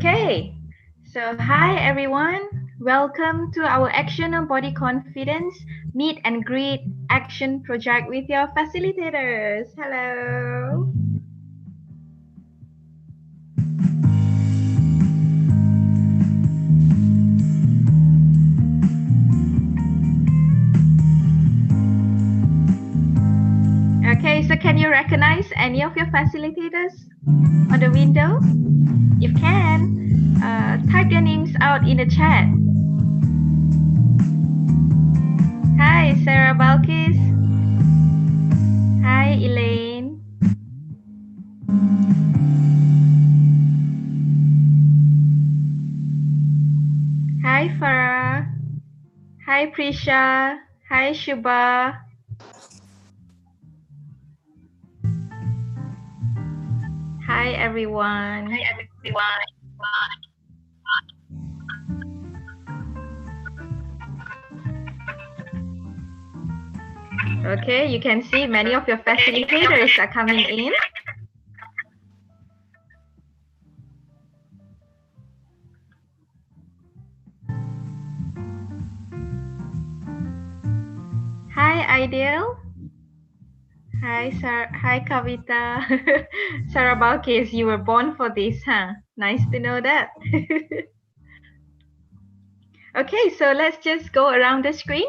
Okay, so hi everyone. Welcome to our Action on Body Confidence Meet and Greet Action Project with your facilitators. Hello. Okay, so can you recognize any of your facilitators on the window? If can, type their names out in the chat. Hi, Sarah Balkis. Hi, Elaine. Hi, Farah. Hi, Prisha. Hi, Shubha. Hi, everyone. Hi everyone. Okay, you can see many of your facilitators are coming in. Hi, Ideal. Hi, Kavita. Sarah Balkis, you were born for this, huh? Nice to know that. Okay, so let's just go around the screen.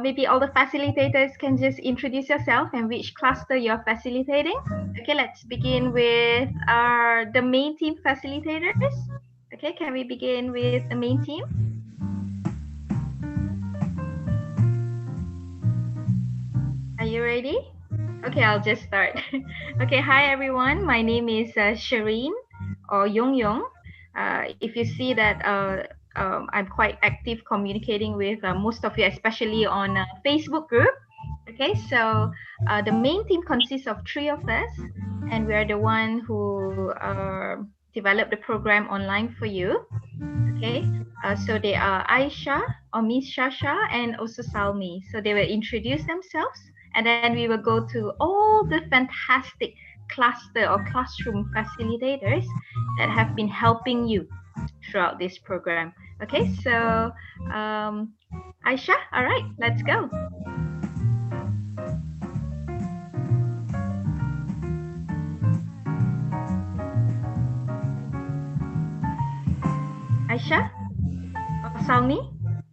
Maybe all the facilitators can just introduce yourself and which cluster you're facilitating. Okay, let's begin with the main team facilitators. Okay, can we begin with the main team? Are you ready? Okay, I'll just start. Okay, hi everyone. My name is Shireen or Yong Yong. If you see that I'm quite active communicating with most of you, especially on Facebook group. Okay, so the main team consists of 3 of us, and we are the one who developed the program online for you. Okay, so they are Aisha or Miss Shasha and also Salmi. So they will introduce themselves, and then we will go to all the fantastic cluster or classroom facilitators that have been helping you throughout this program. Okay, so Aisha, all right, let's go. Aisha or Salmi,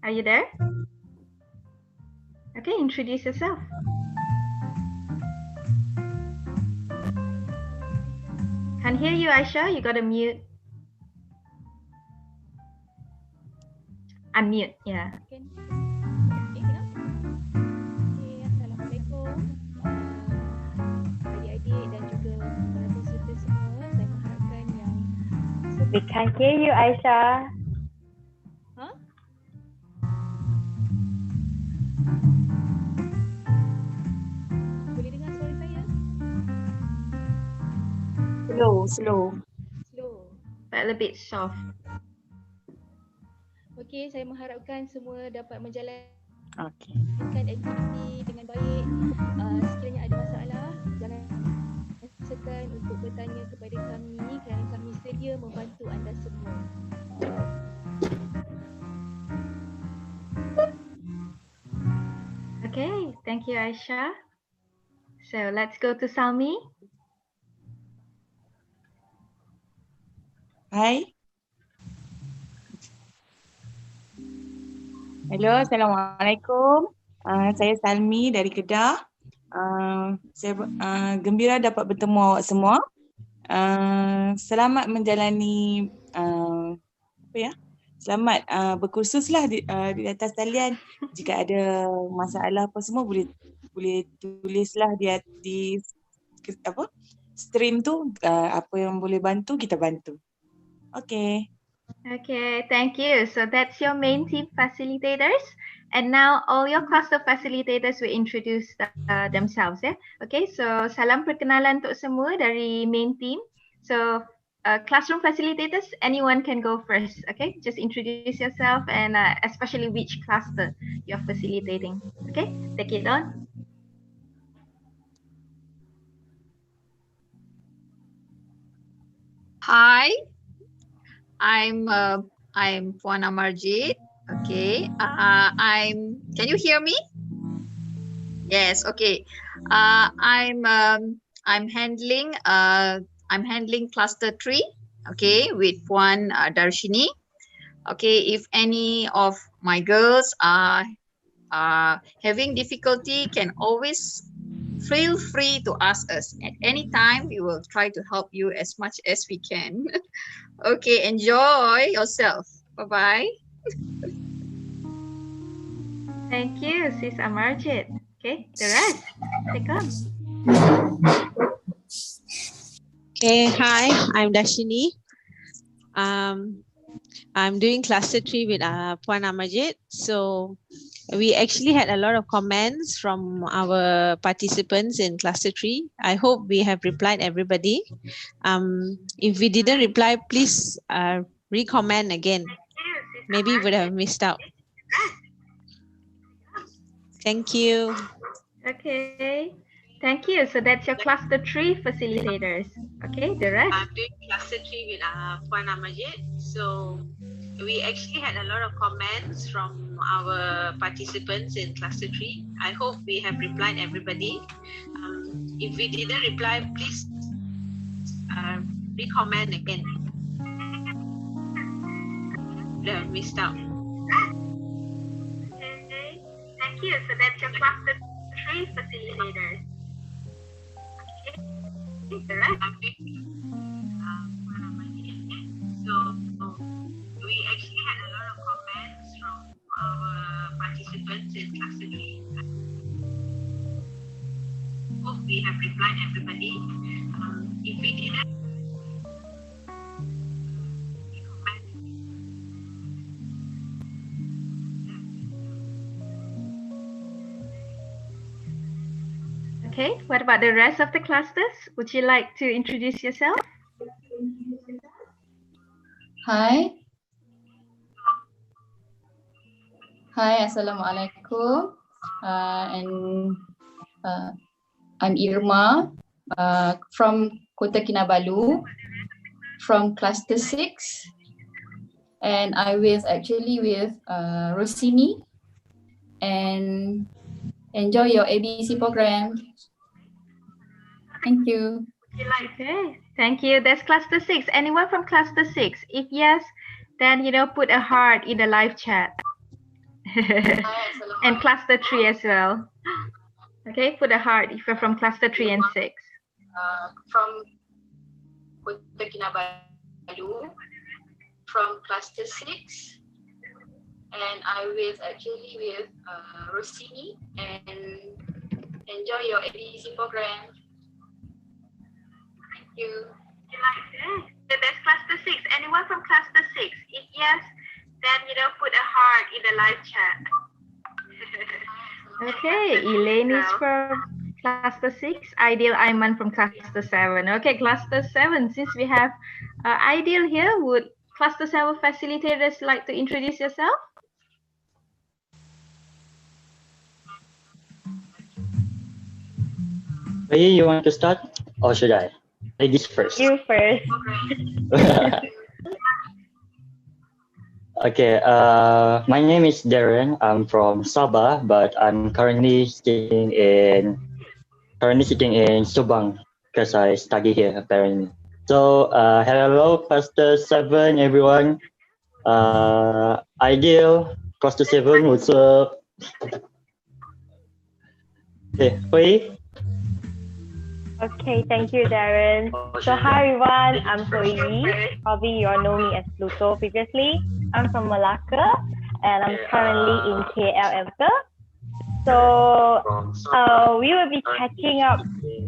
are you there? Okay, introduce yourself. Can't hear you, Aisha. You gotta mute. Unmute, yeah. Assalamualaikum adik-adik dan juga peserta semua. Saya mengharapkan yang We can't hear you, Aisha. Boleh dengar suara saya? Slow. But a little bit soft. Okey, saya mengharapkan semua dapat menjalankan Okay. aktiviti dengan baik. Sekiranya ada masalah, jangan segan untuk bertanya kepada kami kerana kami sedia membantu anda semua. Okay, thank you, Aisha. So let's go to Salmi. Hi. Hello, Assalamualaikum. Saya Salmi dari Kedah. Saya gembira dapat bertemu awak semua. Selamat menjalani selamat berkursuslah di atas talian. Jika ada masalah apa semua boleh tulislah di stream tu, apa yang boleh bantu kita bantu. Okay. Okay, thank you. So that's your main team facilitators. And now all your cluster facilitators will introduce themselves. Yeah? Okay, so salam perkenalan untuk semua dari main team. So classroom facilitators, anyone can go first. Okay, just introduce yourself and especially which cluster you're facilitating. Okay, take it on. Hi, I'm Puan Amarjit. Okay. Can you hear me? Yes. Okay. I'm handling cluster 3. Okay, with Puan Darshini. Okay, if any of my girls are having difficulty, can always feel free to ask us at any time. We will try to help you as much as we can. Okay, enjoy yourself. Bye-bye. Thank you, Sis Amarjit. Okay, the rest, take on. Okay, hi, I'm Dashini. I'm doing cluster 3 with Puan Amarjit. So we actually had a lot of comments from our participants in cluster 3. I hope we have replied everybody. If we didn't reply, please re-comment again. Maybe you would have missed out. Thank you. Okay, thank you. So that's your cluster 3 facilitators. Okay, the rest. I'm doing cluster 3 with Puan Amarjit. So we actually had a lot of comments from our participants in cluster 3. I hope we have replied everybody. If we didn't reply, please re-comment again. You have missed out. Okay, thank you. So that's your cluster 3 facilitators. Okay, the rest. So we actually had a lot of comments from our participants in cluster 3. Hope we have replied everybody. If we didn't, Okay, what about the rest of the clusters? Would you like to introduce yourself? Hi. Hi, Assalamualaikum. I'm Irma from Kota Kinabalu, from cluster 6. And I was actually with Rossini, and enjoy your ABC program. Thank you. Okay, thank you. That's cluster 6. Anyone from cluster 6? If yes, then put a heart in the live chat. And cluster 3 as well. Okay, put a heart if you're from cluster 3 and 6. From Kota Kinabalu, from cluster 6. And I was actually with Rossini, and enjoy your ABC program. Thank you. Okay, so that's cluster 6. Anyone from cluster 6? If yes, then put a heart in the live chat. Okay, Elaine is from cluster 6. Ideal Aiman from cluster 7. Okay, cluster 7. Since we have Ideal here, would cluster 7 facilitators like to introduce yourself? Hey, you want to start or should I? Ladies first. You first. Okay, my name is Darren. I'm from Sabah, but I'm currently sitting in Subang because I study here apparently. So hello, cluster 7, everyone. Ideal, cluster 7, what's up? Okay, Hui. Okay, thank you, Darren. So hi everyone, I'm Zoe. Probably you all know me as Pluto previously. I'm from Malacca and I'm currently in KL Elta. So we will be catching up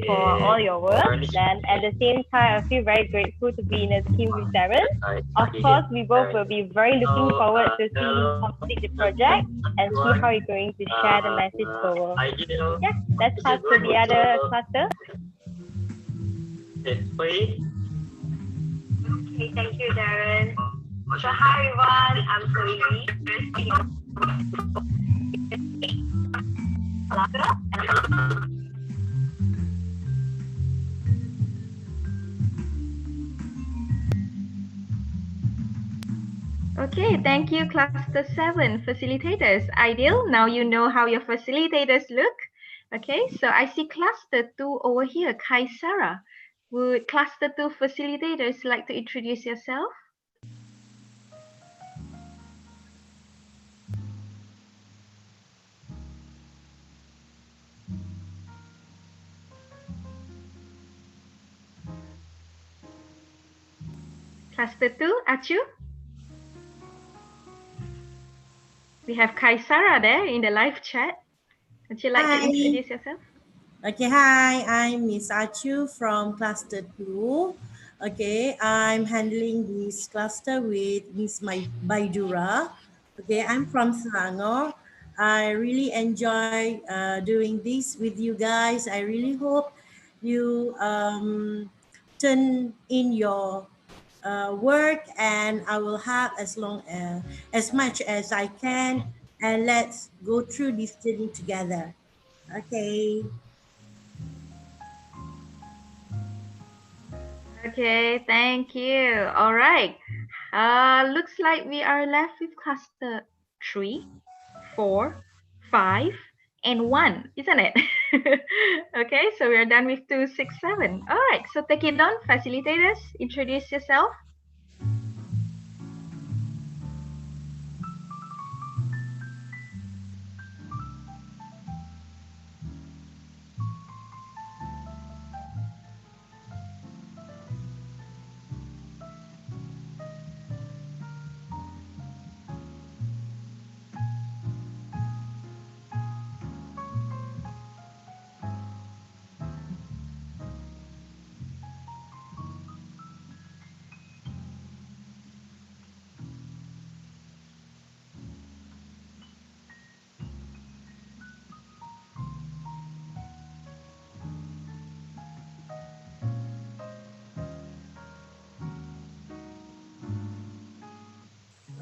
for all your work. Then at the same time, I feel very grateful to be in a team with Darren. Of course, we both will be very looking forward to seeing you complete the project and see how you're going to share the message forward. Yeah, let's pass to the other cluster. Okay, thank you, Darren. So hi everyone, I'm Zoe. Okay, thank you, Cluster 7 facilitators. Ideal, now you know how your facilitators look. Okay, so I see Cluster 2 over here, Kaisara. Would Cluster 2 facilitators like to introduce yourself? Cluster 2, Achu? We have Kaisara there in the live chat. Would you like to introduce yourself? Okay, hi, I'm Miss Achu from Cluster 2. Okay, I'm handling this cluster with Miss Baidura. Okay, I'm from Selangor. I really enjoy doing this with you guys. I really hope you turn in your work, and I will have as much as I can, and let's go through this journey together. Okay. Okay, thank you. All right. Looks like we are left with cluster 3, 4, 5, and 1, isn't it? Okay, so we are done with 2, 6, 7. All right, so take it on, facilitators. Introduce yourself.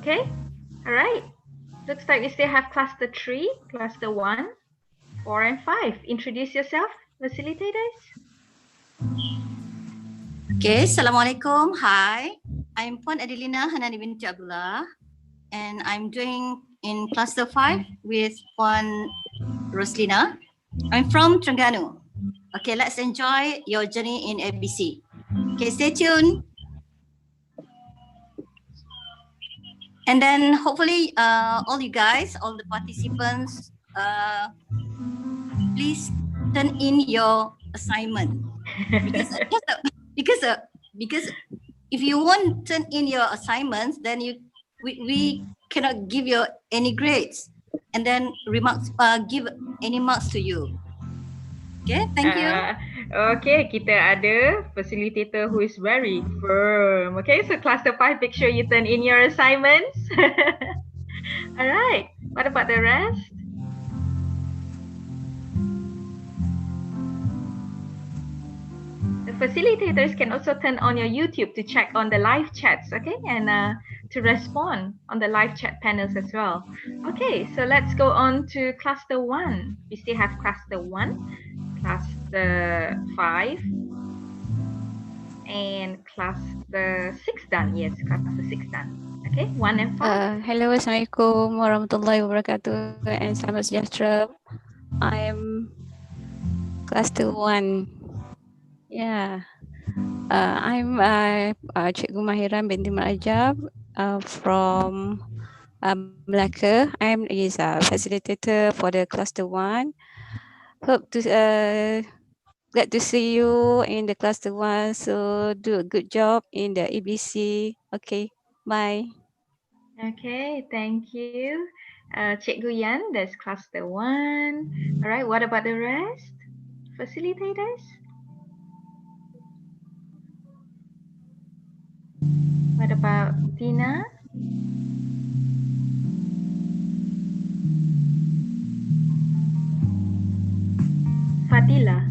Okay, all right. Looks like we still have cluster 3, cluster 1, 4, and 5. Introduce yourself, facilitators. Okay, Assalamualaikum. Hi, I'm Puan Adelina Hanani binti Abdullah, and I'm doing in cluster 5 with Puan Roslina. I'm from Terengganu. Okay, let's enjoy your journey in ABC. Okay, stay tuned. And then hopefully all you guys, all the participants, please turn in your assignment. Because if you won't turn in your assignments, then we cannot give you any grades, and then give any marks to you. Okay, thank you. Okay, kita ada facilitator who is very firm. Okay, so cluster 5, make sure you turn in your assignments. All right, what about the rest? The facilitators can also turn on your YouTube to check on the live chats, okay, and to respond on the live chat panels as well. Okay, so let's go on to cluster 1. We still have cluster 1, cluster 5, and cluster 6 done. Yes, cluster 6 done. Okay, 1 and 5. Hello, Assalamualaikum warahmatullahi wabarakatuh, and selamat sejahtera. I'm cluster 1. Yeah, I'm Cikgu Mahiran binti Merajab from Melaka. I'm a facilitator for the cluster 1. Hope to glad to see you in the cluster 1. So do a good job in the ABC. Okay, bye. Okay, thank you. Cikgu Yan, that's cluster 1. All right, what about the rest? Facilitators? What about Tina? Fadila?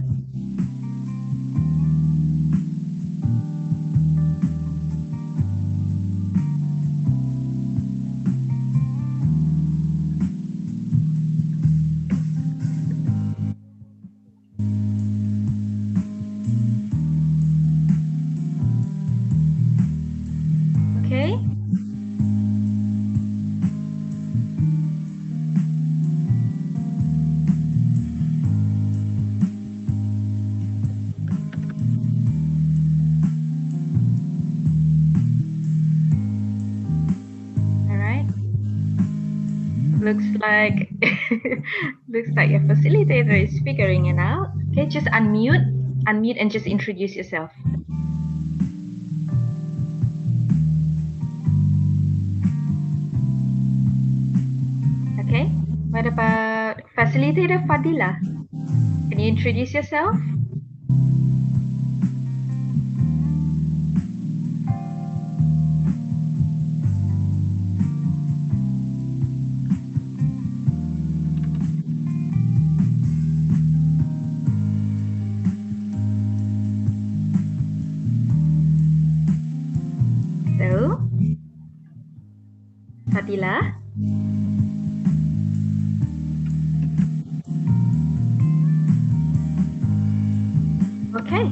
Okay. looks like looks like your facilitator is figuring it out. Okay, just unmute and just introduce yourself. Okay, what about facilitator Fadila? Can you introduce yourself? So, Fadila? Okay.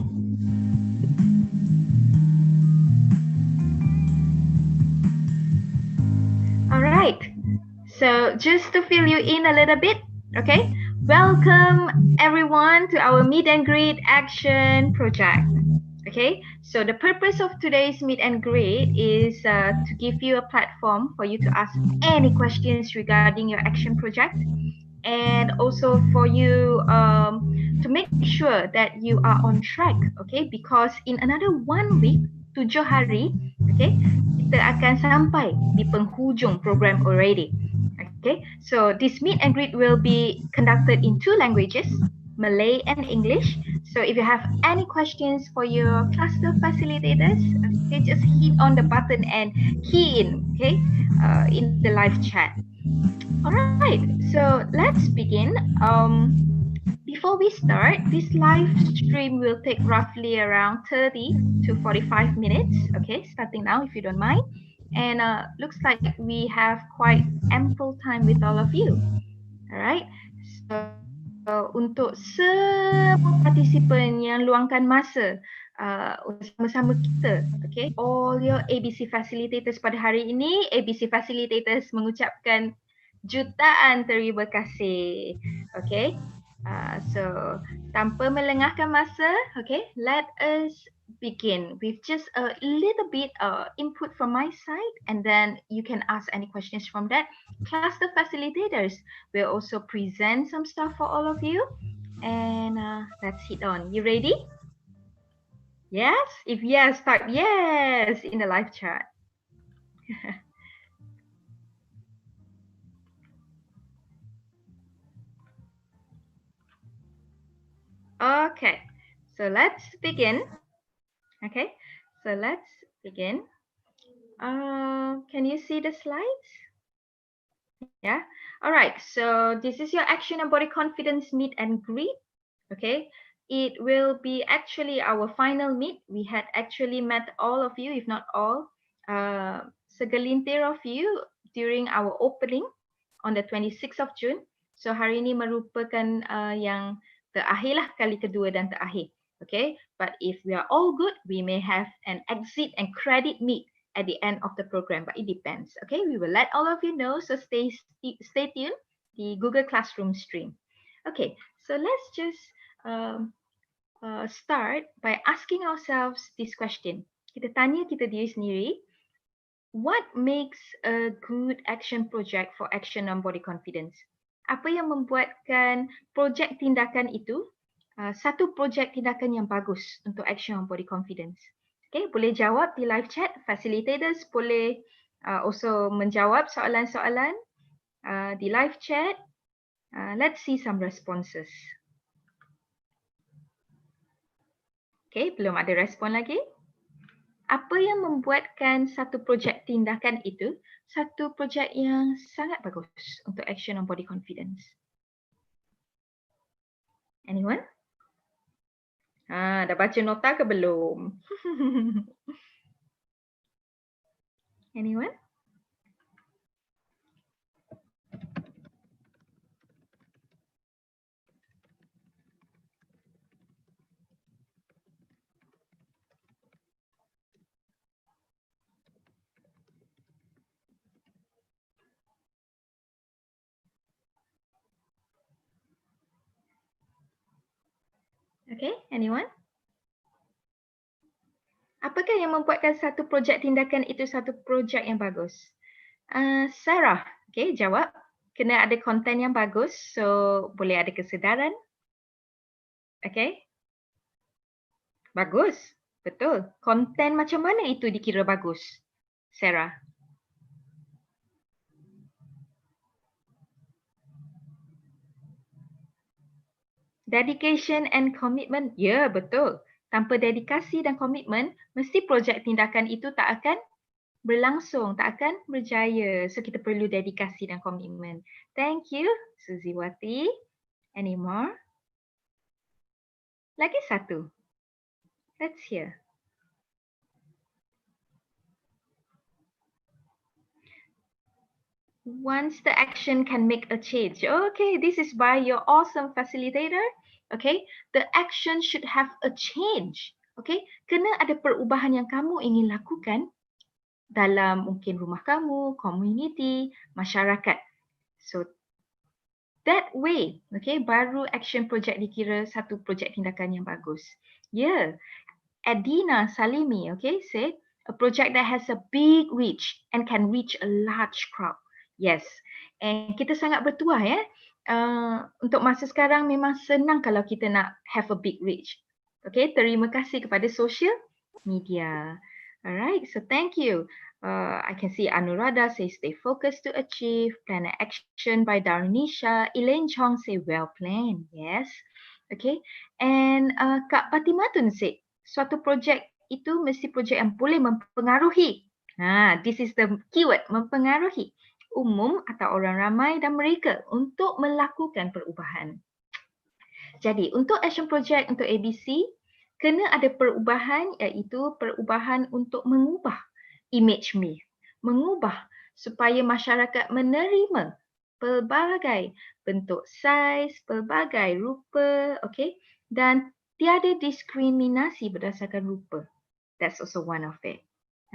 All right. So just to fill you in a little bit, okay? Welcome everyone to our meet and greet action project. Okay, so the purpose of today's meet and greet is to give you a platform for you to ask any questions regarding your action project, and also for you to make sure that you are on track. Okay, because in another 1 week, 7 hari, okay, kita akan sampai di penghujung program already. Okay, so this meet and greet will be conducted in 2 languages, Malay and English. So if you have any questions for your cluster facilitators, okay, just hit on the button and key in, okay, in the live chat. All right, so let's begin. Before we start, this live stream will take roughly around 30 to 45 minutes, okay, starting now if you don't mind. And looks like we have quite ample time with all of you. All right, so untuk semua partisipan yang luangkan masa bersama-sama kita, okay, all your ABC facilitators pada hari ini, ABC facilitators mengucapkan jutaan terima kasih. Okay, so tanpa melengahkan masa, okay, let us begin with just a little bit input from my side, and then you can ask any questions from that. Cluster facilitators will also present some stuff for all of you, and let's hit on. You ready? Yes? If yes, type yes in the live chat. Okay, so let's begin. Okay, so let's begin. Can you see the slides? Yeah. All right. So this is your action and body confidence meet and greet. Okay. It will be actually our final meet. We had actually met all of you, if not all, segelintir of you during our opening on the 26th of June. So hari ini merupakan yang terakhir lah, kali kedua dan terakhir. Okay. But if we are all good, we may have an exit and credit meet at the end of the program, but it depends. Okay, we will let all of you know, so stay tuned, the Google Classroom stream. Okay, so let's just start by asking ourselves this question. Kita tanya kita diri sendiri, what makes a good action project for action on body confidence? Apa yang membuatkan projek tindakan itu satu projek tindakan yang bagus untuk action on body confidence? Okay, boleh jawab di live chat. Facilitators boleh also menjawab soalan-soalan di live chat. Let's see some responses. Okay, belum ada respon lagi. Apa yang membuatkan satu projek tindakan itu satu projek yang sangat bagus untuk action on body confidence? Anyone? Dah baca nota ke belum? Anyone? Okay, anyone? Apakah yang membuatkan satu projek tindakan itu satu projek yang bagus? Sarah, okay, jawab. kena ada konten yang bagus, so boleh ada kesedaran. Okay? Bagus, betul. Konten macam mana itu dikira bagus, Sarah? Dedication and commitment. Ya, betul. Tanpa dedikasi dan komitmen, mesti projek tindakan itu tak akan berlangsung, tak akan berjaya. So kita perlu dedikasi dan komitmen. Thank you, Suziwati. Any more? Lagi satu. Let's hear. Once the action can make a change. Okay, this is by your awesome facilitator. Okay, the action should have a change. Okay, kena ada perubahan yang kamu ingin lakukan dalam mungkin rumah kamu, community, masyarakat. So that way, okay, baru action project dikira satu projek tindakan yang bagus. Yeah, Adina Salimi, okay, said a project that has a big reach and can reach a large crowd. Yes, and kita sangat bertuah ya. Untuk masa sekarang memang senang kalau kita nak have a big reach. Okay, terima kasih kepada social media. Alright, so thank you. I can see Anuradha say stay focused to achieve. Plan and action by Darnisha. Elaine Chong say well planned. Yes. Okay. And Kak Patimatun say suatu projek itu mesti projek yang boleh mempengaruhi. This is the keyword, mempengaruhi umum atau orang ramai dan mereka untuk melakukan perubahan. Jadi untuk action project untuk ABC, kena ada perubahan iaitu perubahan untuk mengubah image myth. Mengubah supaya masyarakat menerima pelbagai bentuk saiz, pelbagai rupa, okay? Dan tiada diskriminasi berdasarkan rupa. That's also one of it.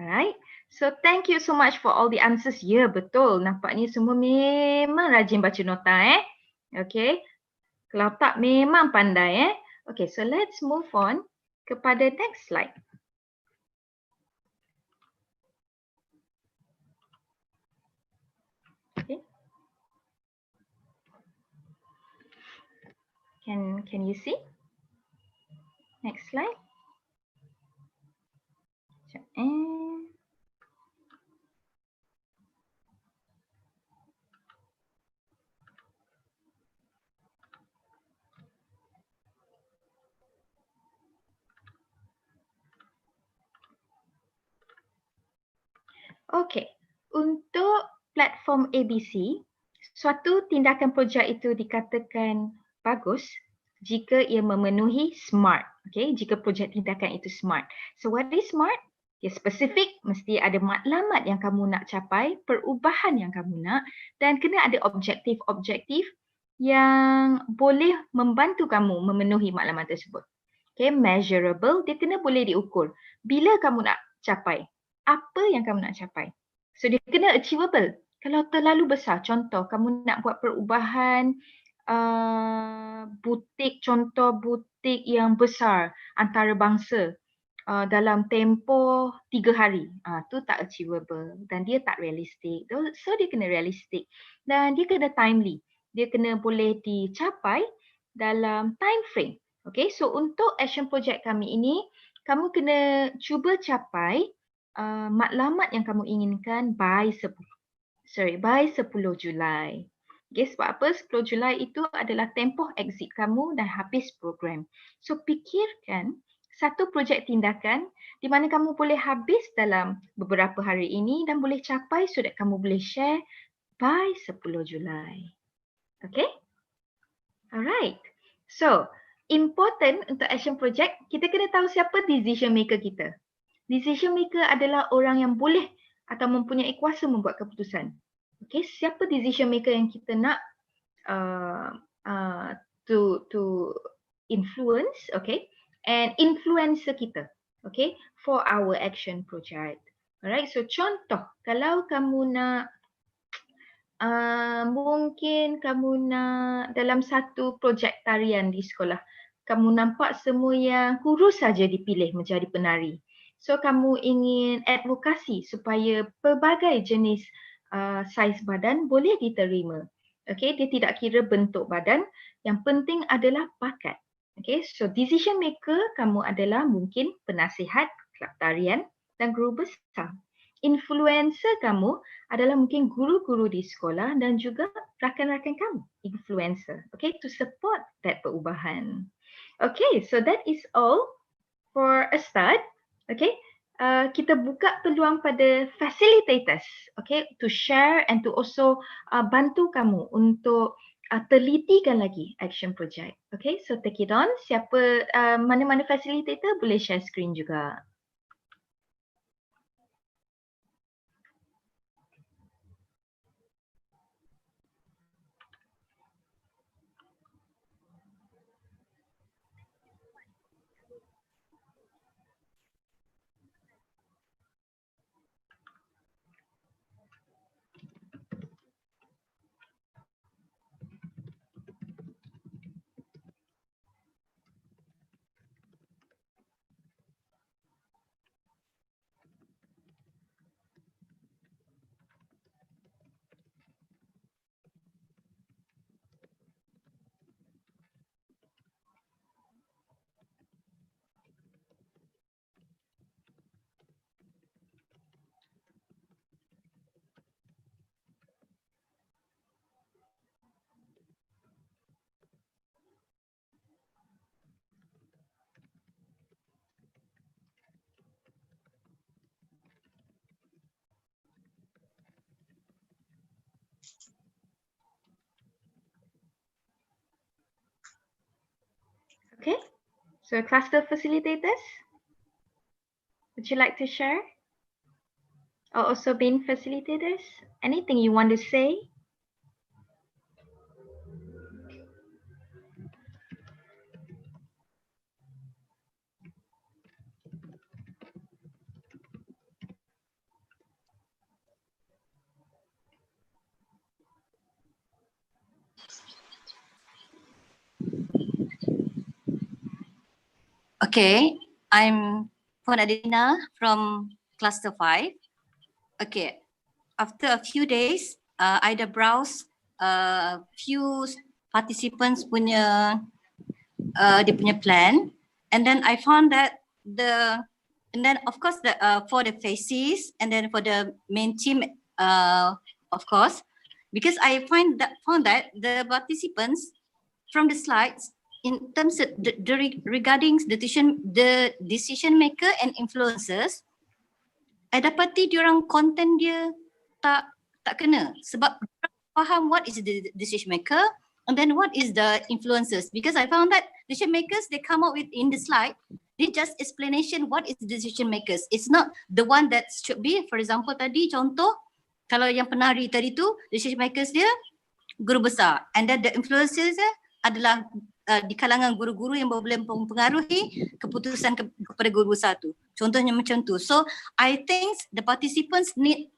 Alright. So thank you so much for all the answers. Ya, betul. Nampaknya semua memang rajin baca nota Okay. Kalau tak memang pandai Okay, so let's move on kepada next slide. Okay. Can you see? Next slide. Okay, untuk platform ABC, suatu tindakan projek itu dikatakan bagus jika ia memenuhi SMART. Okay, jika projek tindakan itu SMART. So what is SMART? Ya, spesifik, mesti ada matlamat yang kamu nak capai, perubahan yang kamu nak, dan kena ada objektif-objektif yang boleh membantu kamu memenuhi matlamat tersebut. Okay, measurable, dia kena boleh diukur. Bila kamu nak capai? Apa yang kamu nak capai? So dia kena achievable. Kalau terlalu besar, contoh kamu nak buat perubahan butik, contoh butik yang besar antarabangsa dalam tempoh 3 hari. Tu tak achievable dan dia tak realistik. So dia kena realistik dan dia kena timely. Dia kena boleh dicapai dalam time frame. Okay, so untuk action project kami ini, kamu kena cuba capai matlamat yang kamu inginkan by 10 Julai. Okay, sebab apa? 10 Julai itu adalah tempoh exit kamu dan habis program. So fikirkan satu projek tindakan di mana kamu boleh habis dalam beberapa hari ini dan boleh capai so that kamu boleh share by 10 Julai. Okay? Alright. So, important untuk action project, kita kena tahu siapa decision maker kita. Decision maker adalah orang yang boleh atau mempunyai kuasa membuat keputusan. Okay, siapa decision maker yang kita nak to influence, okay, and influencer kita, okay, for our action project. Alright, so contoh, kalau kamu nak mungkin kamu nak dalam satu projek tarian di sekolah, kamu nampak semua yang kurus saja dipilih menjadi penari. So kamu ingin advokasi supaya pelbagai jenis saiz badan boleh diterima. Okay, dia tidak kira bentuk badan. Yang penting adalah bakat. Okay, so decision maker kamu adalah mungkin penasihat, kelab tarian dan guru besar. Influencer kamu adalah mungkin guru-guru di sekolah dan juga rakan-rakan kamu, influencer. Okay, to support that perubahan. Okay, so that is all for a start. Okay, kita buka peluang pada facilitators, okay, to share and to also bantu kamu untuk telitikan lagi action project. Okay, so take it on. Siapa mana-mana facilitator boleh share screen juga. Okay, so cluster facilitators, would you like to share? Or also being facilitators, anything you want to say? Okay, I'm Puan Adelina from Cluster 5. Okay, after a few days, I dah browse few participants punya dia punya plan, and then I found that and then of course for the faces and then for the main team, of course, because I found that the participants from the slides in terms of regarding the decision maker and influencers, I dapati diorang content dia tak kena sebab faham what is the decision maker and then what is the influencers, because I found that decision makers, they come up with in the slide, they just explanation what is decision makers. It's not the one that should be. For example tadi contoh, kalau yang penari tadi tu decision makers dia guru besar, and then the influencers dia adalah di kalangan guru-guru yang boleh mempengaruhi keputusan kepada guru besar tu. Contohnya macam tu. So I think the participants need,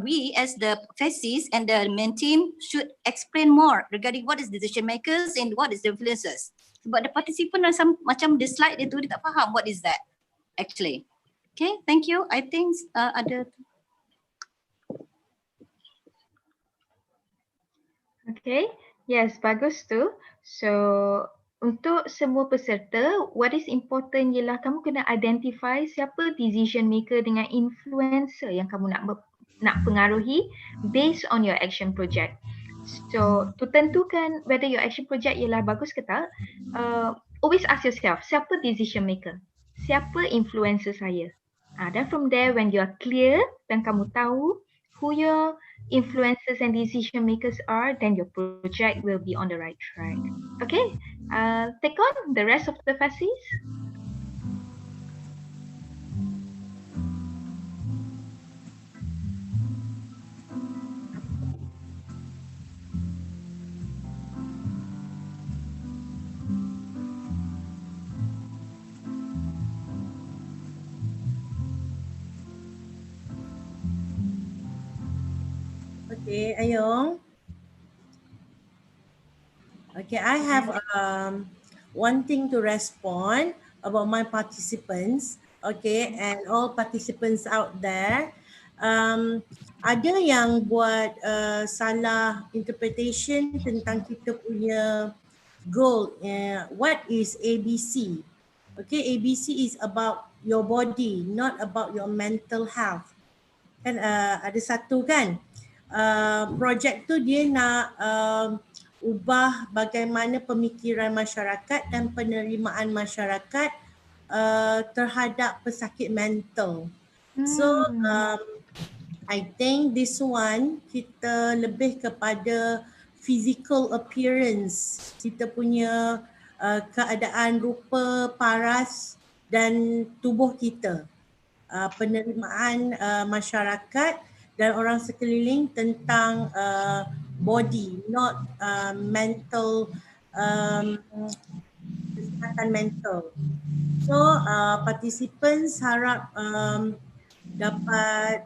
we as the faces and the main team should explain more regarding what is decision makers and what is the influencers. Sebab the participant macam the slide dia tu, dia tak faham what is that actually. Okay, thank you. I think ada. Okay, yes, bagus tu. So untuk semua peserta, what is important ialah kamu kena identify siapa decision maker dengan influencer yang kamu nak pengaruhi based on your action project. So to tentukan whether your action project ialah bagus ke tak, always ask yourself, siapa decision maker? Siapa influencer saya? Then from there, when you are clear dan kamu tahu who your influencers and decision makers are, then your project will be on the right track. Okay, take on the rest of the faces. Okay, Ayong. Okay, I have one thing to respond about my participants. Okay, and all participants out there. ada yang buat salah interpretation tentang kita punya goal. What is ABC? Okay, ABC is about your body, not about your mental health. Kan ada satu kan, projek tu dia nak ubah bagaimana pemikiran masyarakat dan penerimaan masyarakat terhadap pesakit mental. So I think this one kita lebih kepada physical appearance, kita punya keadaan rupa, paras dan tubuh kita, penerimaan masyarakat dan orang sekeliling tentang body, not mental, kesihatan mental. So participants harap dapat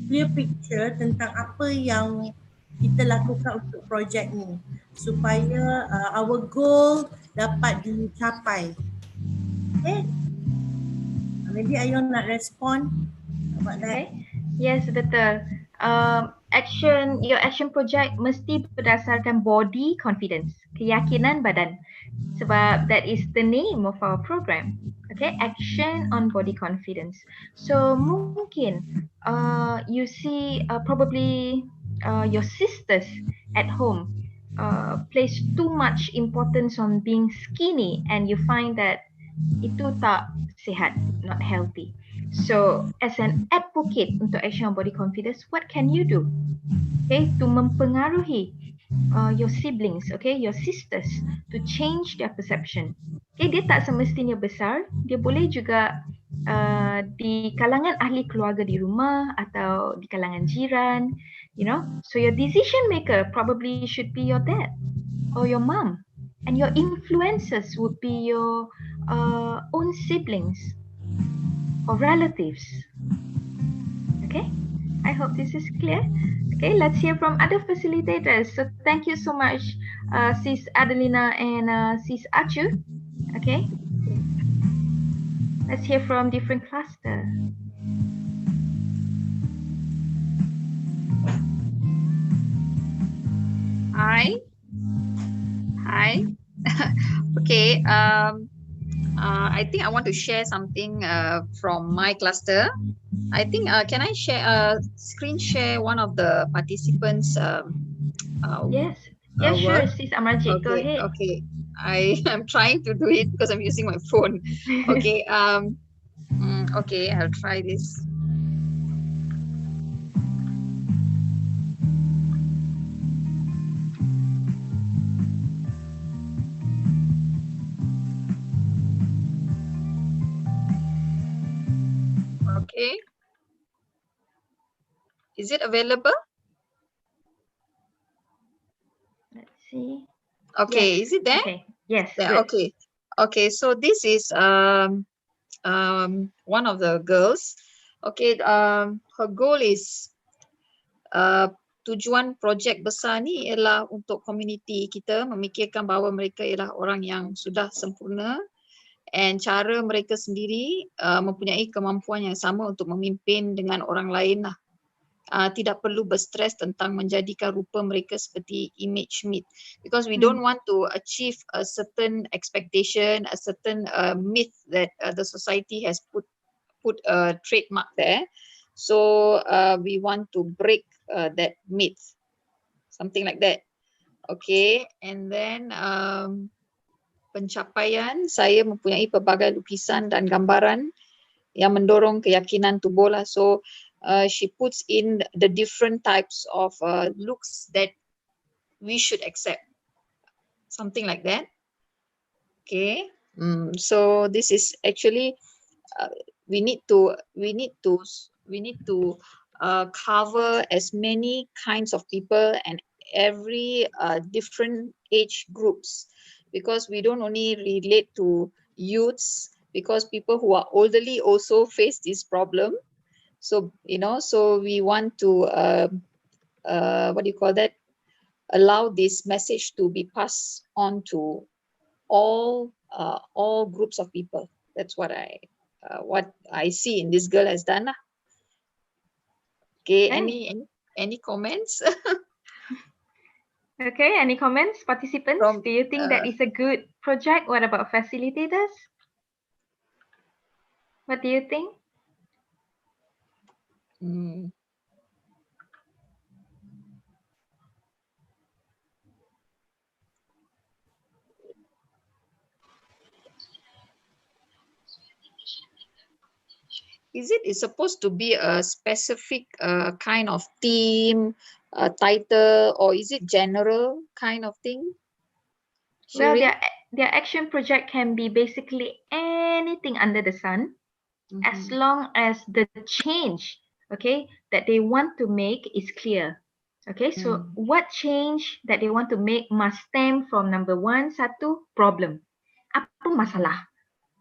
clear picture tentang apa yang kita lakukan untuk projek ni supaya our goal dapat dicapai. Okay, maybe Ayun nak respond about that. Yes, betul. Your action project mesti berdasarkan body confidence, keyakinan badan. Sebab that is the name of our program. Okay, action on body confidence. So mungkin you see probably your sisters at home place too much importance on being skinny, and you find that itu tak sihat, not healthy. So as an advocate untuk action on body confidence, what can you do? Okay, to mempengaruhi your siblings, okay, your sisters, to change their perception. Okay, dia tak semestinya besar, dia boleh juga di kalangan ahli keluarga di rumah atau di kalangan jiran, you know. So your decision maker probably should be your dad or your mom, and your influencers would be your own siblings or relatives. Okay, I hope this is clear. Okay, let's hear from other facilitators. So thank you so much, Sis Adelina and Sis Achu. Okay, let's hear from different cluster. Hi. Okay. I think I want to share something from my cluster. I think can I share screen share one of the participants? Yes, sure, work? Sis Amarjit, go ahead. Okay, I am trying to do it because I'm using my phone. Okay, okay, I'll try this. Okay. Is it available? Let's see. Okay, Yes. is it there? Okay. Yes. There, Good. okay. Okay, so this is one of the girls. Okay, her goal is tujuan projek besar ni ialah untuk komuniti kita memikirkan bahawa mereka ialah orang yang sudah sempurna, and cara mereka sendiri mempunyai kemampuan yang sama untuk memimpin dengan orang lain lah. Tidak perlu berstres tentang menjadikan rupa mereka seperti image myth, because we don't want to achieve a certain expectation, a certain myth that the society has put a trademark there. So we want to break that myth, something like that. Okay, and then pencapaian, saya mempunyai pelbagai lukisan dan gambaran yang mendorong keyakinan tubuh lah. So she puts in the different types of looks that we should accept, something like that. Okay, so this is actually we need to cover as many kinds of people and every different age groups, because we don't only relate to youths, because people who are elderly also face this problem. So, you know, so we want to, what do you call that? Allow this message to be passed on to all groups of people. That's what I see in this girl has done. Okay, Okay. any comments? Okay, any comments, participants? From, Do you think that is a good project? What about facilitators? What do you think? Is it is supposed to be a specific kind of theme, title, or is it general kind of thing? Well, Shireen? their action project can be basically anything under the sun, as long as the change, okay, that they want to make is clear. Okay, so what change that they want to make must stem from number one, satu, problem. Apa masalah?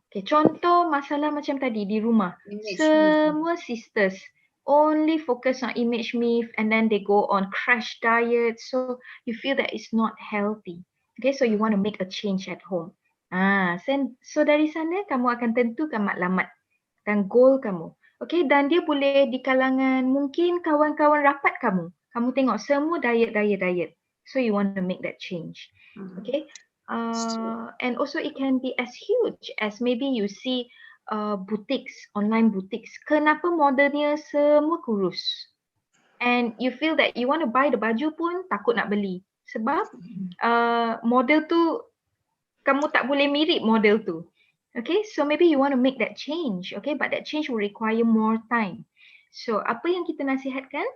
Okay, contoh masalah macam tadi di rumah. Semua sisters only focus on image myth and then they go on crash diet. So you feel that it's not healthy. Okay, so you want to make a change at home. So dari sana kamu akan tentukan matlamat dan goal kamu. Okay, dan dia boleh di kalangan mungkin kawan-kawan rapat kamu. Kamu tengok semua diet. So you want to make that change. Okay. And also it can be as huge as maybe you see boutiques, online boutiques. Kenapa modelnya semua kurus? And you feel that you want to buy the baju pun takut nak beli. Sebab model tu, kamu tak boleh mirip model tu. Okay, so maybe you want to make that change. Okay, but that change will require more time. So apa yang kita nasihatkan?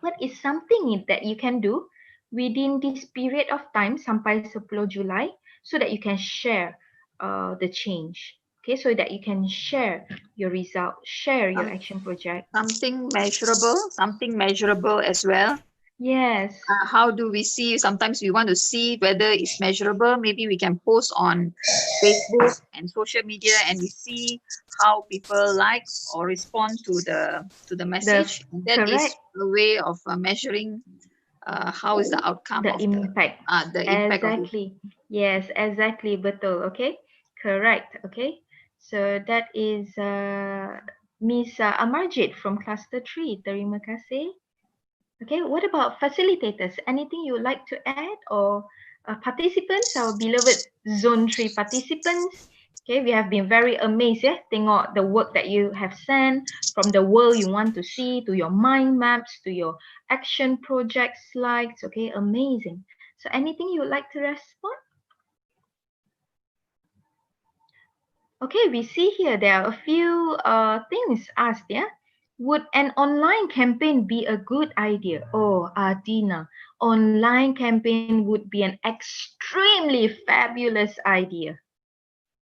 What is something that you can do within this period of time sampai 10 Julai so that you can share the change. Okay, so that you can share your result, share your action project. Something measurable as well. Yes. How do we see? Sometimes we want to see whether it's measurable. Maybe we can post on Facebook and social media, and we see how people like or respond to the message. That is a way of measuring how is the outcome the of impact. the impact exactly. Yes, exactly. Betul. Okay, correct. Okay, so that is Miss Amarjit from Cluster 3. Terima kasih. Okay, what about facilitators? Anything you would like to add, or participants, our beloved Zone 3 participants? Okay, we have been very amazed, tengok the work that you have sent from the world you want to see to your mind maps to your action project slides. Okay, amazing. So anything you would like to respond? Okay, we see here there are a few things asked, Would an online campaign be a good idea? Oh, Adina, online campaign would be an extremely fabulous idea.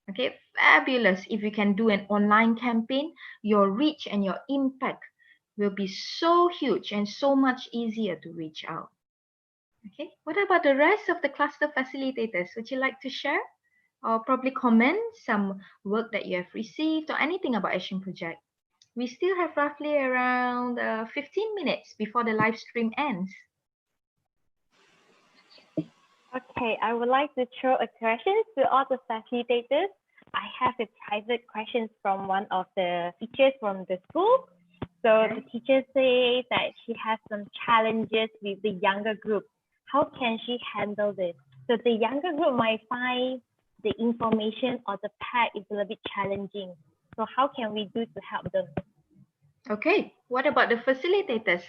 Okay, fabulous. If you can do an online campaign, your reach and your impact will be so huge and so much easier to reach out. Okay, what about the rest of the cluster facilitators? Would you like to share or probably comment some work that you have received or anything about Action Project? We still have roughly around 15 minutes before the live stream ends. Okay, I would like to throw a question to all the facilitators. I have a private question from one of the teachers from the school. So the teacher says that she has some challenges with the younger group. How can she handle this? So the younger group might find the information or the pack is a little bit challenging. So how can we do to help them? Okay, what about the facilitators?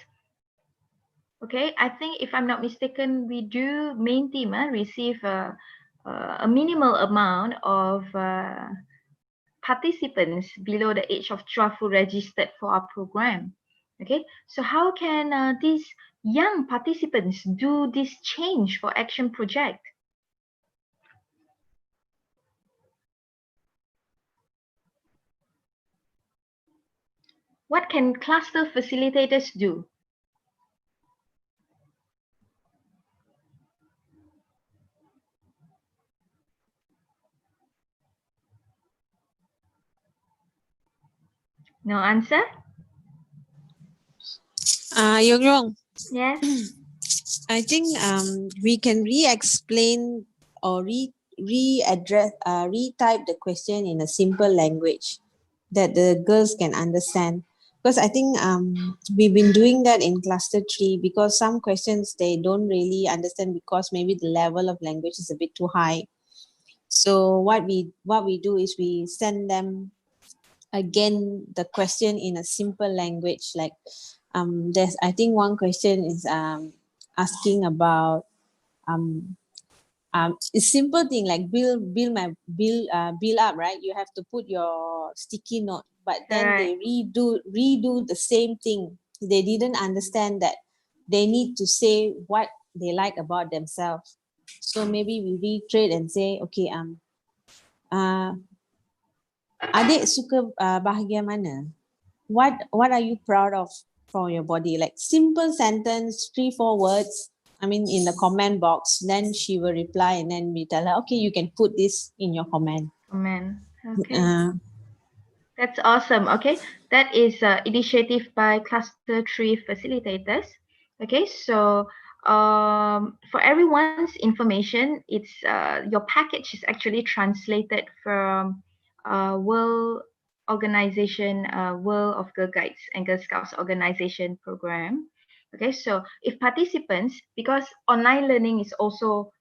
Okay, I think if I'm not mistaken, we do main team receive a minimal amount of participants below the age of 12 who registered for our program. Okay, so how can these young participants do this change for Action Project? What can cluster facilitators do? No answer? Yong. Yes. I think we can re-explain or retype the question in a simple language that the girls can understand. because I think we've been doing that in cluster 3 because some questions they don't really understand because maybe the level of language is a bit too high. So what we do is we send them again the question in a simple language, like there's, I think one question is asking about a simple thing like bill up, right? You have to put your sticky note, but then they redo the same thing. They didn't understand that they need to say what they like about themselves. So maybe we retrade and say, okay, adik suka bahagian mana? What are you proud of for your body? Like simple sentence, 3-4 words. I mean, in the comment box. Then she will reply, and then we tell her, okay, you can put this in your comment. Okay. That's awesome. Okay, that is initiative by Cluster 3 facilitators. Okay, so for everyone's information, it's your package is actually translated from World Organization, World of Girl Guides and Girl Scouts Organization program. Okay, so if participants, because online learning is also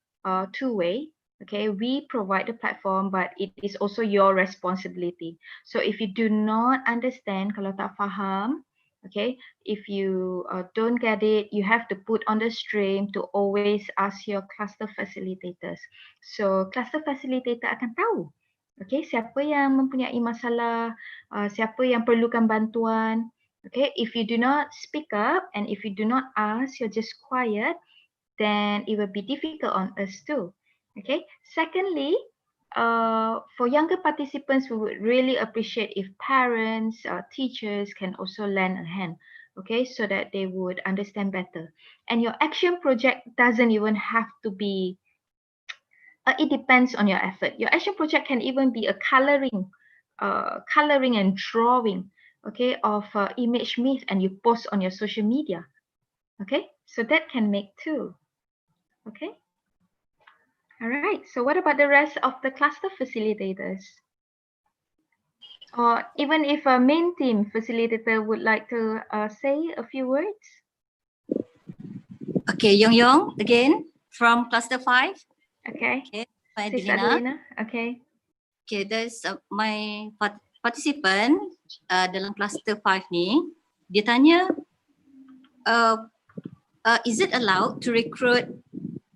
two-way, okay, we provide the platform, but it is also your responsibility. So if you do not understand, kalau tak faham, okay, if you don't get it, you have to put on the stream to always ask your cluster facilitators. So cluster facilitator akan tahu, okay, siapa yang mempunyai masalah, siapa yang perlukan bantuan. Okay, if you do not speak up and if you do not ask, you're just quiet, then it will be difficult on us too. Okay. Secondly, for younger participants, we would really appreciate if parents, teachers can also lend a hand, okay, so that they would understand better. And your action project doesn't even have to be, it depends on your effort. Your action project can even be a coloring and drawing, okay, of image myth, and you post on your social media. Okay, so that can make too. Okay. All right. So what about the rest of the cluster facilitators? Or even if a main team facilitator would like to say a few words? Okay, Yong again from cluster 5. Okay. Okay, Sis Adelina. Okay. Okay, there's my participant dalam cluster 5 ni. Dia tanya, is it allowed to recruit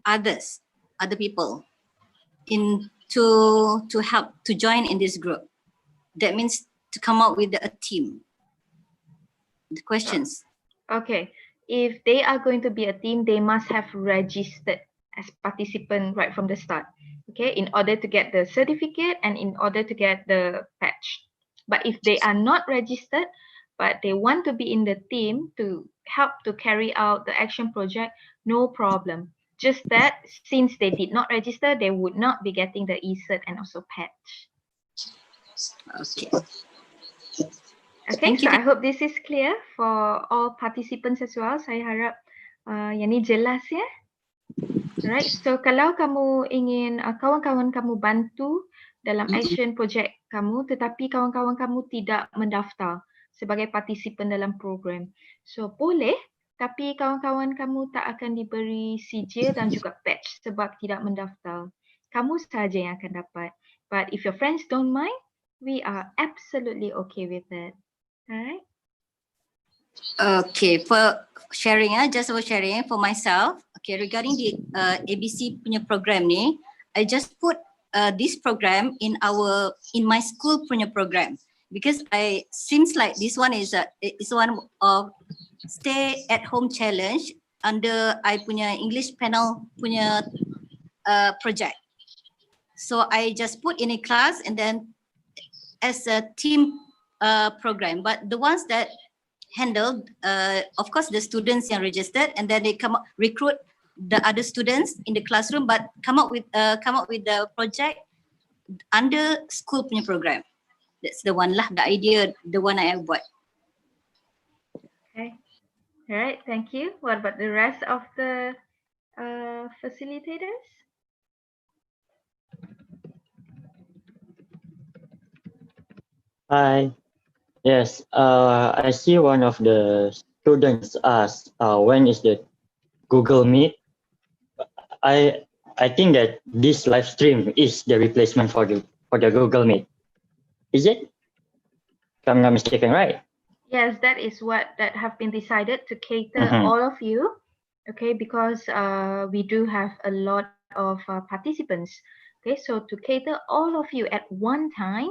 other people to help to join in this group? That means to come up with a team. The questions. Okay. If they are going to be a team, they must have registered as participant right from the start. Okay, in order to get the certificate and in order to get the patch. But if they are not registered, but they want to be in the team to help to carry out the action project, no problem. Just that since they did not register, they would not be getting the e-cert and also patch. Okay. Okay, so I hope this is clear for all participants as well. Saya harap yang ni jelas ya. Alright, so kalau kamu ingin kawan-kawan kamu bantu dalam action project kamu, tetapi kawan-kawan kamu tidak mendaftar sebagai partisipan dalam program, so boleh, tapi kawan-kawan kamu tak akan diberi sijil dan juga patch sebab tidak mendaftar. Kamu sahaja yang akan dapat. But if your friends don't mind, we are absolutely okay with that. Alright. Okay, for sharing, just for sharing for myself. Okay, regarding the ABC punya program ni, I just put this program in my school punya program because I seems like this one is one of stay at home challenge under I punya English panel punya project. So I just put in a class and then as a team program, but the ones that handled, of course, the students yang registered, and then they come up, recruit the other students in the classroom, but come up with the project under school punya program. That's the one lah, the idea, the one I have buat. Okay, all right, thank you. What about the rest of the facilitators? Hi. Yes, I see one of the students ask, when is the Google Meet? I I think that this live stream is the replacement for the Google Meet. Is it? If I'm not mistaken, right? Yes, that is what that have been decided to cater Mhm. all of you. Okay, because we do have a lot of participants. Okay, so to cater all of you at one time,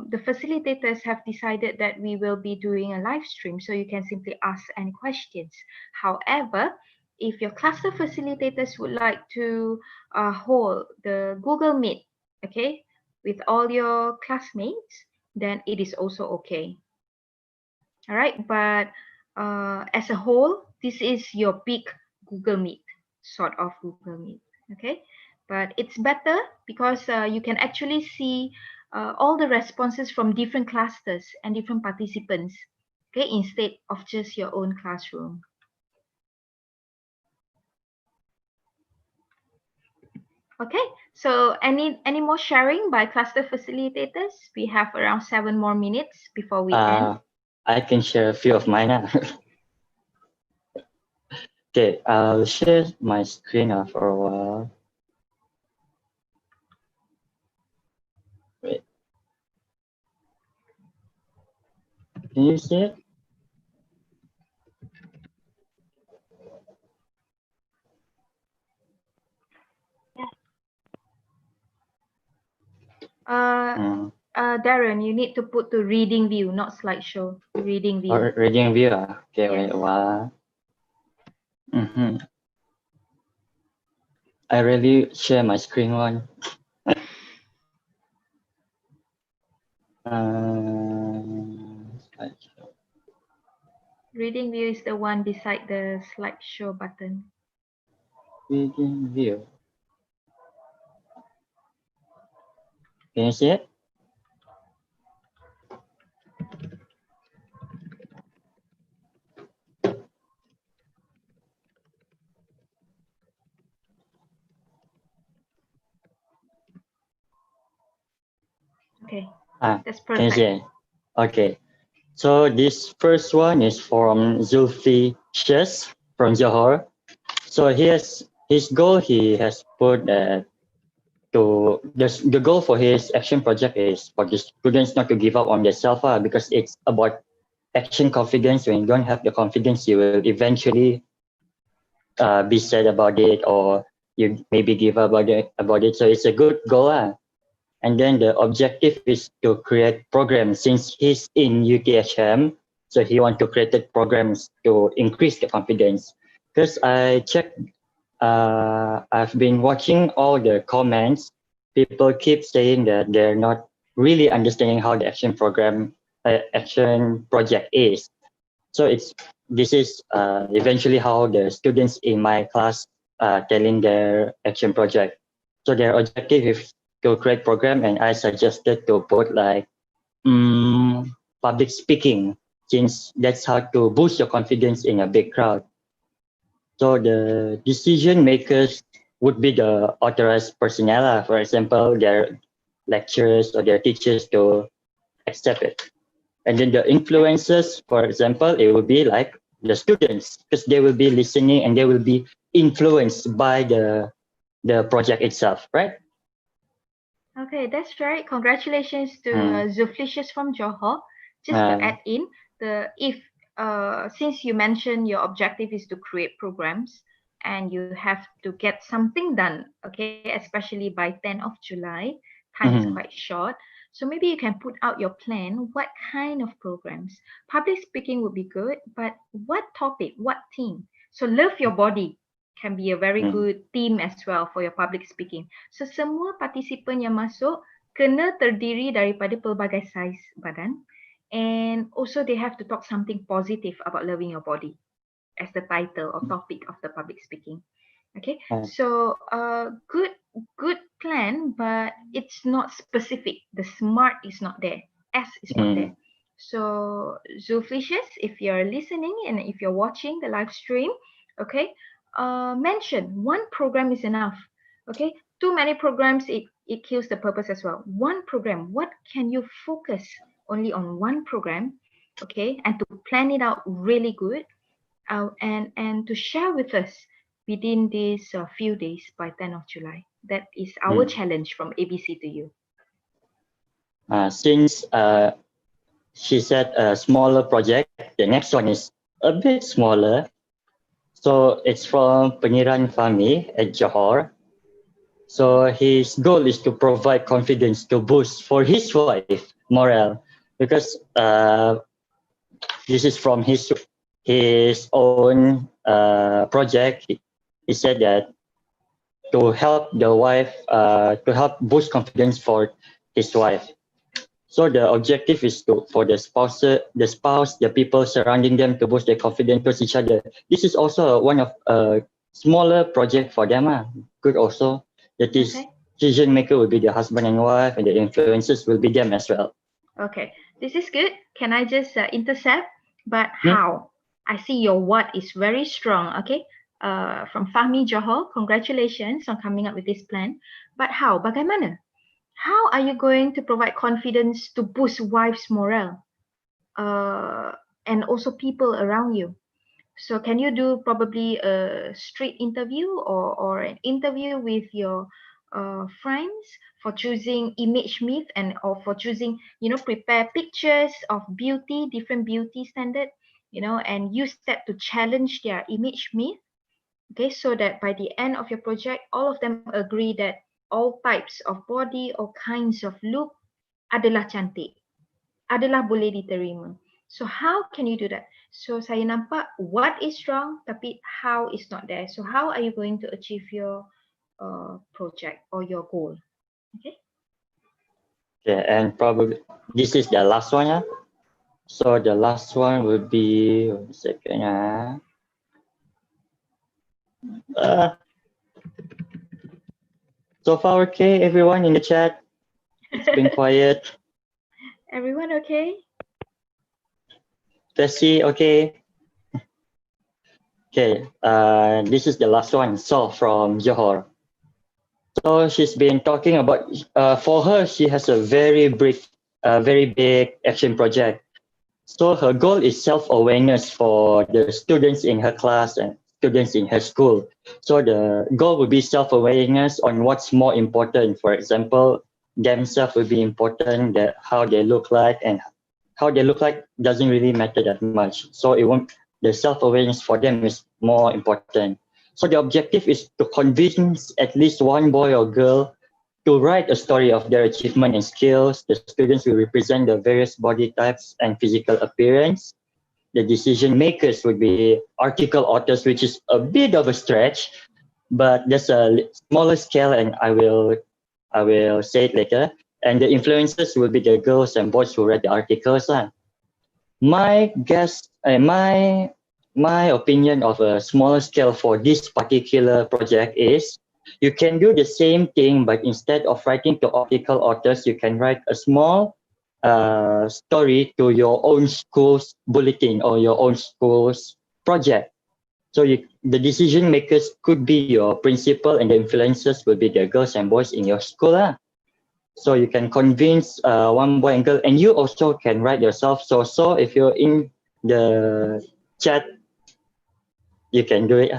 the facilitators have decided that we will be doing a live stream, so you can simply ask any questions. However, if your cluster facilitators would like to hold the Google Meet, okay, with all your classmates, then it is also okay. All right, but as a whole, this is your big Google Meet, sort of Google Meet. Okay, but it's better because you can actually see all the responses from different clusters and different participants. Okay, instead of just your own classroom. Okay, so any more sharing by cluster facilitators? We have around 7 more minutes before we end. I can share a few of mine now. Okay, I'll share my screen for a while. Wait. Can you see it? Darren, you need to put to reading view, not slideshow. Reading view. Or reading view. Okay, Yes. wait a while. I really share my screen one. Slideshow. Reading view is the one beside the slideshow button. Reading view. Can you see it? Okay, that's Can you perfect. see it? Okay. So this first one is from Zulfi Shes from Johor. So his goal, he has put to the goal for his action project is for the students not to give up on themselves, because it's about action confidence. When you don't have the confidence, you will eventually be sad about it, or you maybe give up about it. So it's a good goal. And then the objective is to create programs. Since he's in UTHM, so he want to create programs to increase the confidence. Because I checked, I've been watching all the comments. People keep saying that they're not really understanding how the action project is. So this is eventually how the students in my class telling their action project. So their objective is to create program, and I suggested to put like public speaking, since that's how to boost your confidence in a big crowd. So the decision makers would be the authorized personnel, for example, their lecturers or their teachers to accept it. And then the influencers, for example, it will be like the students, because they will be listening and they will be influenced by the project itself, right? Okay, that's right. Congratulations to Zuflicious from Johor. Just to add in, since you mentioned your objective is to create programs and you have to get something done, okay, especially by 10th of July, time is quite short. So maybe you can put out your plan. What kind of programs? Public speaking would be good, but what topic, what theme? So love your body can be a very good theme as well for your public speaking. So semua partisipan yang masuk kena terdiri daripada pelbagai saiz badan, and also they have to talk something positive about loving your body as the title or topic of the public speaking. Okay, so good plan, but it's not specific. The SMART is not there. S is not there. So Zulflicious, if you're listening and if you're watching the live stream, okay, mention one program is enough. Okay, too many programs, it kills the purpose as well. One program, what can you focus only on one program, okay, and to plan it out really good, and to share with us within these few days by 10th of July. That is our challenge from ABC to you. Since she said a smaller project, the next one is a bit smaller. So it's from Pengiran Fahmi at Johor. So his goal is to provide confidence to boost for his wife morale, because this is from his own project. He said that to help the wife, to help boost confidence for his wife. So the objective is for the spouse, the people surrounding them, to boost their confidence towards each other. This is also one of a smaller project for them. Good also. That is, decision maker will be the husband and wife, and the influencers will be them as well. Okay, this is good. Can I just intercept? But how? I see your what is very strong. Okay, from Fahmi Johor, congratulations on coming up with this plan. But how? Bagaimana? How are you going to provide confidence to boost wife's morale, and also people around you? So can you do probably a street interview or an interview with your friends for choosing image myth, and or for choosing, prepare pictures of beauty, different beauty standard, and use that to challenge their image myth. Okay, so that by the end of your project, all of them agree that all types of body or kinds of look adalah cantik, adalah boleh diterima. So how can you do that? So saya nampak what is strong, tapi how is not there. So how are you going to achieve your project or your goal? Okay. Okay, and probably this is the last one. So the last one will be, 1 second. So far okay, everyone in the chat? It's been quiet. Everyone okay? Tessie, okay? Okay, this is the last one, So from Johor. So she's been talking about, for her, she has a very big action project. So her goal is self-awareness for the students in her class and students in her school. So the goal will be self-awareness on what's more important. For example, themselves will be important, that how they look like, and how they look like doesn't really matter that much. So the self-awareness for them is more important. So the objective is to convince at least one boy or girl to write a story of their achievement and skills. The students will represent the various body types and physical appearance. The decision makers would be article authors, which is a bit of a stretch, but there's a smaller scale, and I will say it later. And the influencers will be the girls and boys who read the articles. My guess, my opinion of a smaller scale for this particular project is, you can do the same thing, but instead of writing to article authors, you can write a small story to your own school's bulletin or your own school's project. So the decision makers could be your principal, and the influencers will be the girls and boys in your school. So you can convince one boy and girl, and you also can write yourself. So if you're in the chat, you can do it.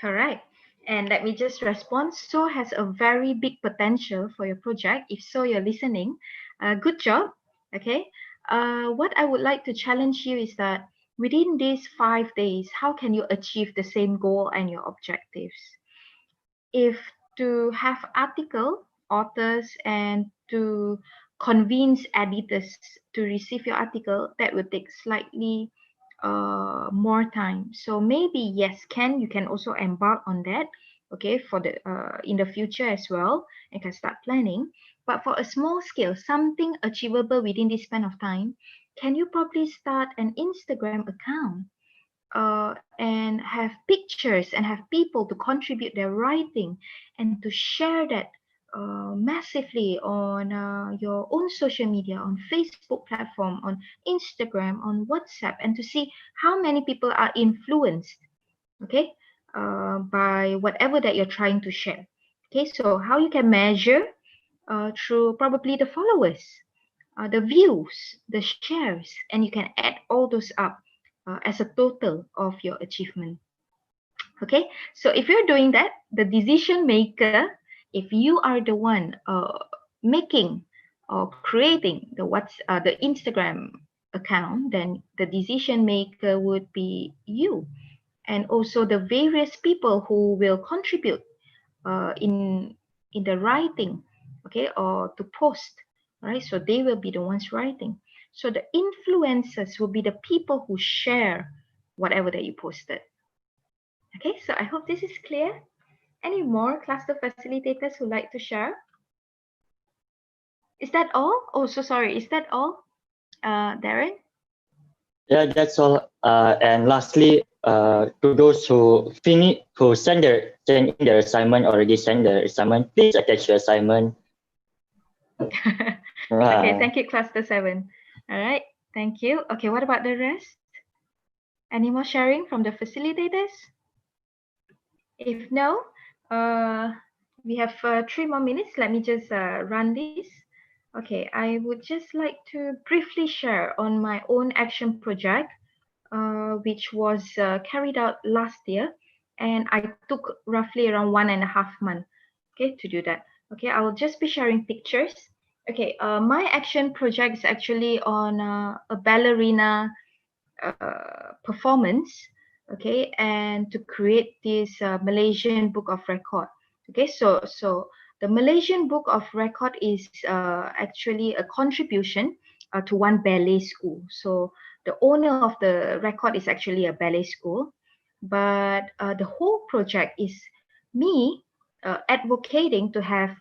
Correct. And let me just respond. So has a very big potential for your project. If so, you're listening. Good job. Okay. What I would like to challenge you is that within these 5 days, how can you achieve the same goal and your objectives? If to have article authors and to convince editors to receive your article, that would take slightly more time. So maybe yes, you can also embark on that, okay, for the in the future as well, and can start planning. But for a small scale, something achievable within this span of time, can you probably start an Instagram account and have pictures and have people to contribute their writing and to share that massively on your own social media, on Facebook platform, on Instagram, on WhatsApp, and to see how many people are influenced, okay, by whatever that you're trying to share. Okay, so how you can measure through probably the followers. the views, the shares, and you can add all those up as a total of your achievement. Okay, so if you're doing that, the decision maker, if you are the one making or creating the Instagram account, then the decision maker would be you, and also the various people who will contribute in the writing, okay, or to post, right? So they will be the ones writing. So the influencers will be the people who share whatever that you posted. Okay, so I hope this is clear. Any more cluster facilitators who like to share? Is that all? Oh, so sorry. Is that all, Darren? Yeah, that's all. And lastly, to those who send in their assignment, already send their assignment, please attach your assignment. Okay, thank you, cluster 7. All right, thank you. Okay, what about the rest? Any more sharing from the facilitators? If no, we have 3 more minutes. Let me just run this. Okay, I would just like to briefly share on my own action project, which was carried out last year, and I took roughly around 1.5 months, okay, to do that. Okay, I will just be sharing pictures. Okay, my action project is actually on a ballerina performance, okay, and to create this Malaysian Book of Record. Okay, so the Malaysian Book of Record is actually a contribution to one ballet school. So the owner of the record is actually a ballet school, but the whole project is me advocating to have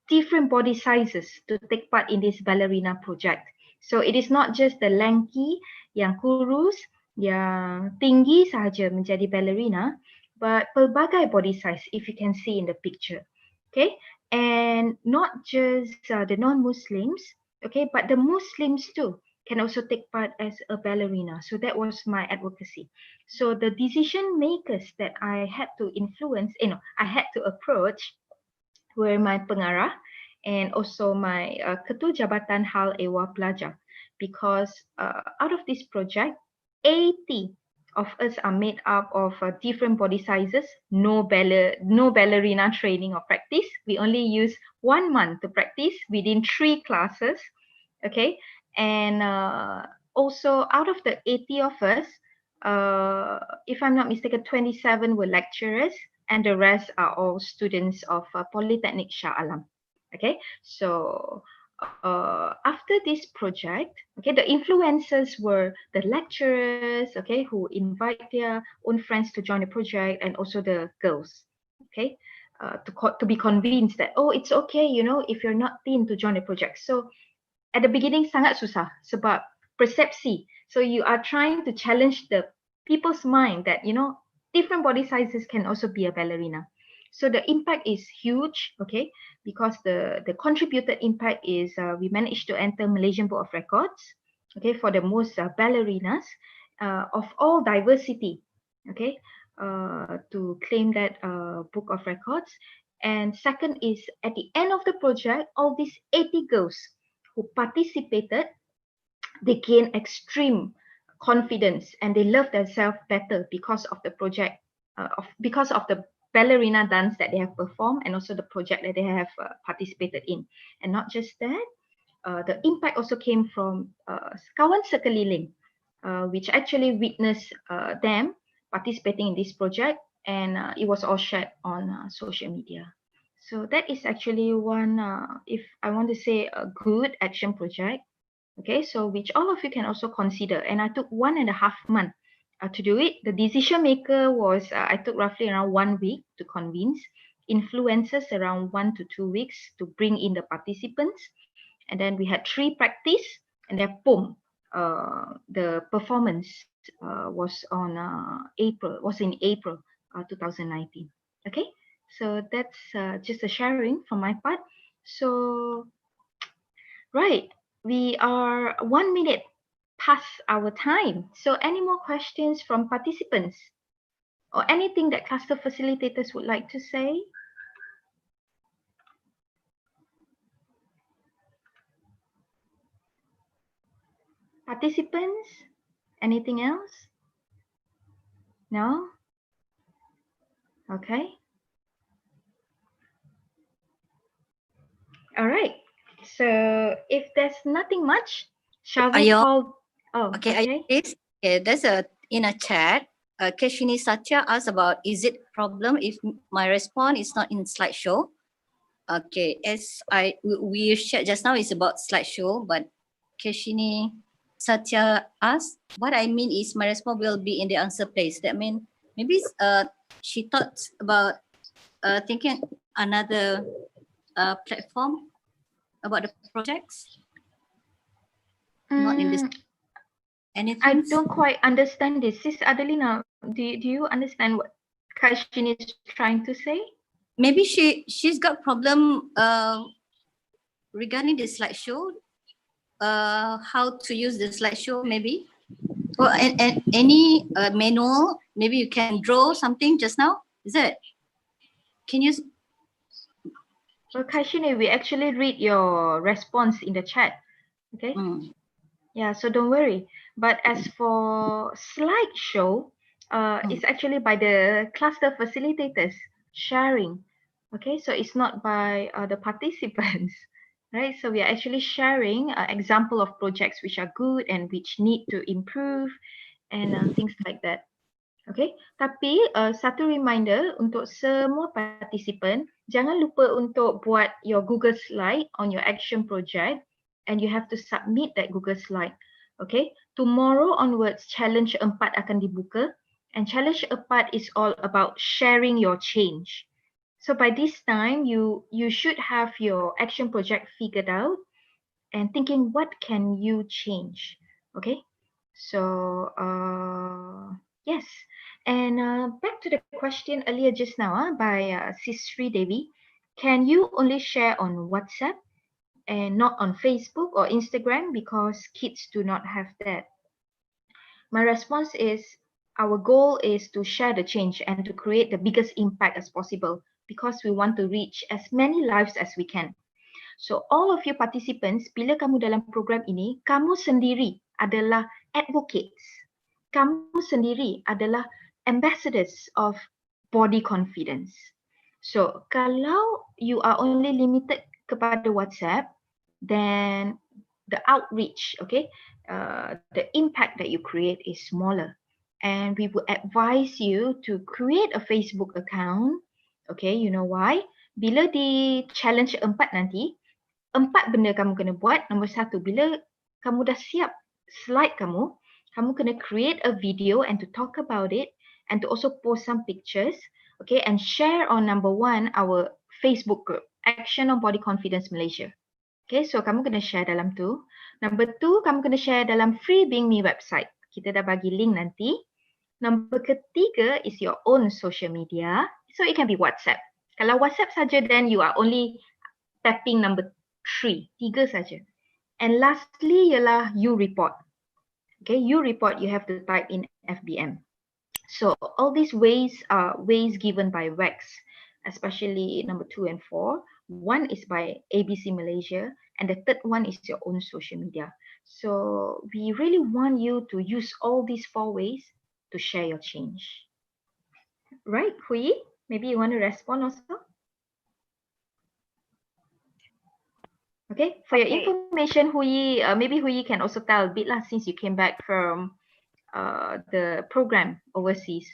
different body sizes to take part in this ballerina project. So it is not just the lanky, yang kurus, yang tinggi sahaja menjadi ballerina, but pelbagai body size, if you can see in the picture. Okay, and not just the non-Muslims, okay, but the Muslims too can also take part as a ballerina. So that was my advocacy. So the decision makers that I had to influence, I had to approach were my pengarah and also my Ketua Jabatan Hal Ehwal Pelajar, because out of this project, 80 of us are made up of different body sizes, no ballerina training or practice. We only use 1 month to practice within 3 classes, okay? And also out of the 80 of us, if I'm not mistaken, 27 were lecturers, and the rest are all students of Polytechnic Shah Alam. Okay, so after this project, okay, the influencers were the lecturers, okay, who invite their own friends to join the project, and also the girls, okay, to be convinced that, oh, it's okay, you know, if you're not keen to join the project. So at the beginning sangat susah sebab persepsi. So you are trying to challenge the people's mind that, you know, different body sizes can also be a ballerina. So the impact is huge, okay, because the contributed impact is we managed to enter Malaysian Book of Records, okay, for the most ballerinas of all diversity, okay, to claim that Book of Records. And second is at the end of the project, all these 80 girls who participated, they gain extreme confidence and they love themselves better because of the project, because of the ballerina dance that they have performed and also the project that they have participated in. And not just that, the impact also came from kawan sekeliling, which actually witnessed them participating in this project, and it was all shared on social media. So that is actually one, if I want to say, a good action project. Okay, so which all of you can also consider. And I took 1.5 months to do it. The decision maker was, I took roughly around 1 week to convince, influencers around 1 to 2 weeks to bring in the participants. And then we had 3 practice, and then boom, the performance was in April 2019. Okay, so that's just a sharing from my part. So, right, we are 1 minute past our time. So any more questions from participants or anything that cluster facilitators would like to say? Participants, anything else? No? Okay. All right. So if there's nothing much, shall we Ayo. call? Oh, Okay, okay. okay, there's in a chat, Kashini Satya asked about, is it problem if my response is not in slideshow? Okay, as we shared just now is about slideshow, but Kashini Satya asked, what I mean is my response will be in the answer place. That means maybe she thought about thinking another platform about the projects, not in this. Anything? I don't quite understand this. Sis Adelina, do you understand what Kashini is trying to say? Maybe she's got problem regarding the slideshow. How to use the slideshow maybe, or any manual. Maybe you can draw something just now. Is it? Can you? Well, Kashini, we actually read your response in the chat. Okay. Yeah, so don't worry. But as for slideshow, it's actually by the cluster facilitators sharing. Okay, so it's not by the participants, right? So we are actually sharing an example of projects which are good and which need to improve and things like that. Okay, tapi satu reminder untuk semua participant, jangan lupa untuk buat your Google slide on your action project and you have to submit that Google slide. Okay, tomorrow onwards challenge 4 akan dibuka and challenge 4 is all about sharing your change. So by this time you should have your action project figured out and thinking what can you change. Okay, so yes. And back to the question earlier just now by Sis Sri Devi, can you only share on WhatsApp and not on Facebook or Instagram because kids do not have that? My response is our goal is to share the change and to create the biggest impact as possible because we want to reach as many lives as we can. So all of you participants, bila kamu dalam program ini, kamu sendiri adalah advocates. Kamu sendiri adalah ambassadors of body confidence. So kalau you are only limited kepada WhatsApp, then the outreach, okay, the impact that you create is smaller. And we would advise you to create a Facebook account. Okay, you know why? Bila di challenge 4 nanti, 4 benda kamu kena buat. Nombor 1, bila kamu dah siap slide kamu kena create a video and to talk about it and to also post some pictures, okay, and share on number 1 our Facebook group, Action on Body Confidence Malaysia. Okay, so kamu kena share dalam tu. Number 2, kamu kena share dalam Free Being Me website. Kita dah bagi link nanti. Number 3 is your own social media. So it can be WhatsApp. Kalau WhatsApp saja, then you are only tapping number 3 saja. And lastly ialah you report. Okay, you report, you have to type in FBM. So all these ways are ways given by WEX, especially number 2 and 4. 1 is by ABC Malaysia and the 3rd one is your own social media. So we really want you to use all these 4 ways to share your change. Right, Hui? Maybe you want to respond also? Okay, for your information, Hui, maybe Hui can also tell a bit lah since you came back from the program overseas.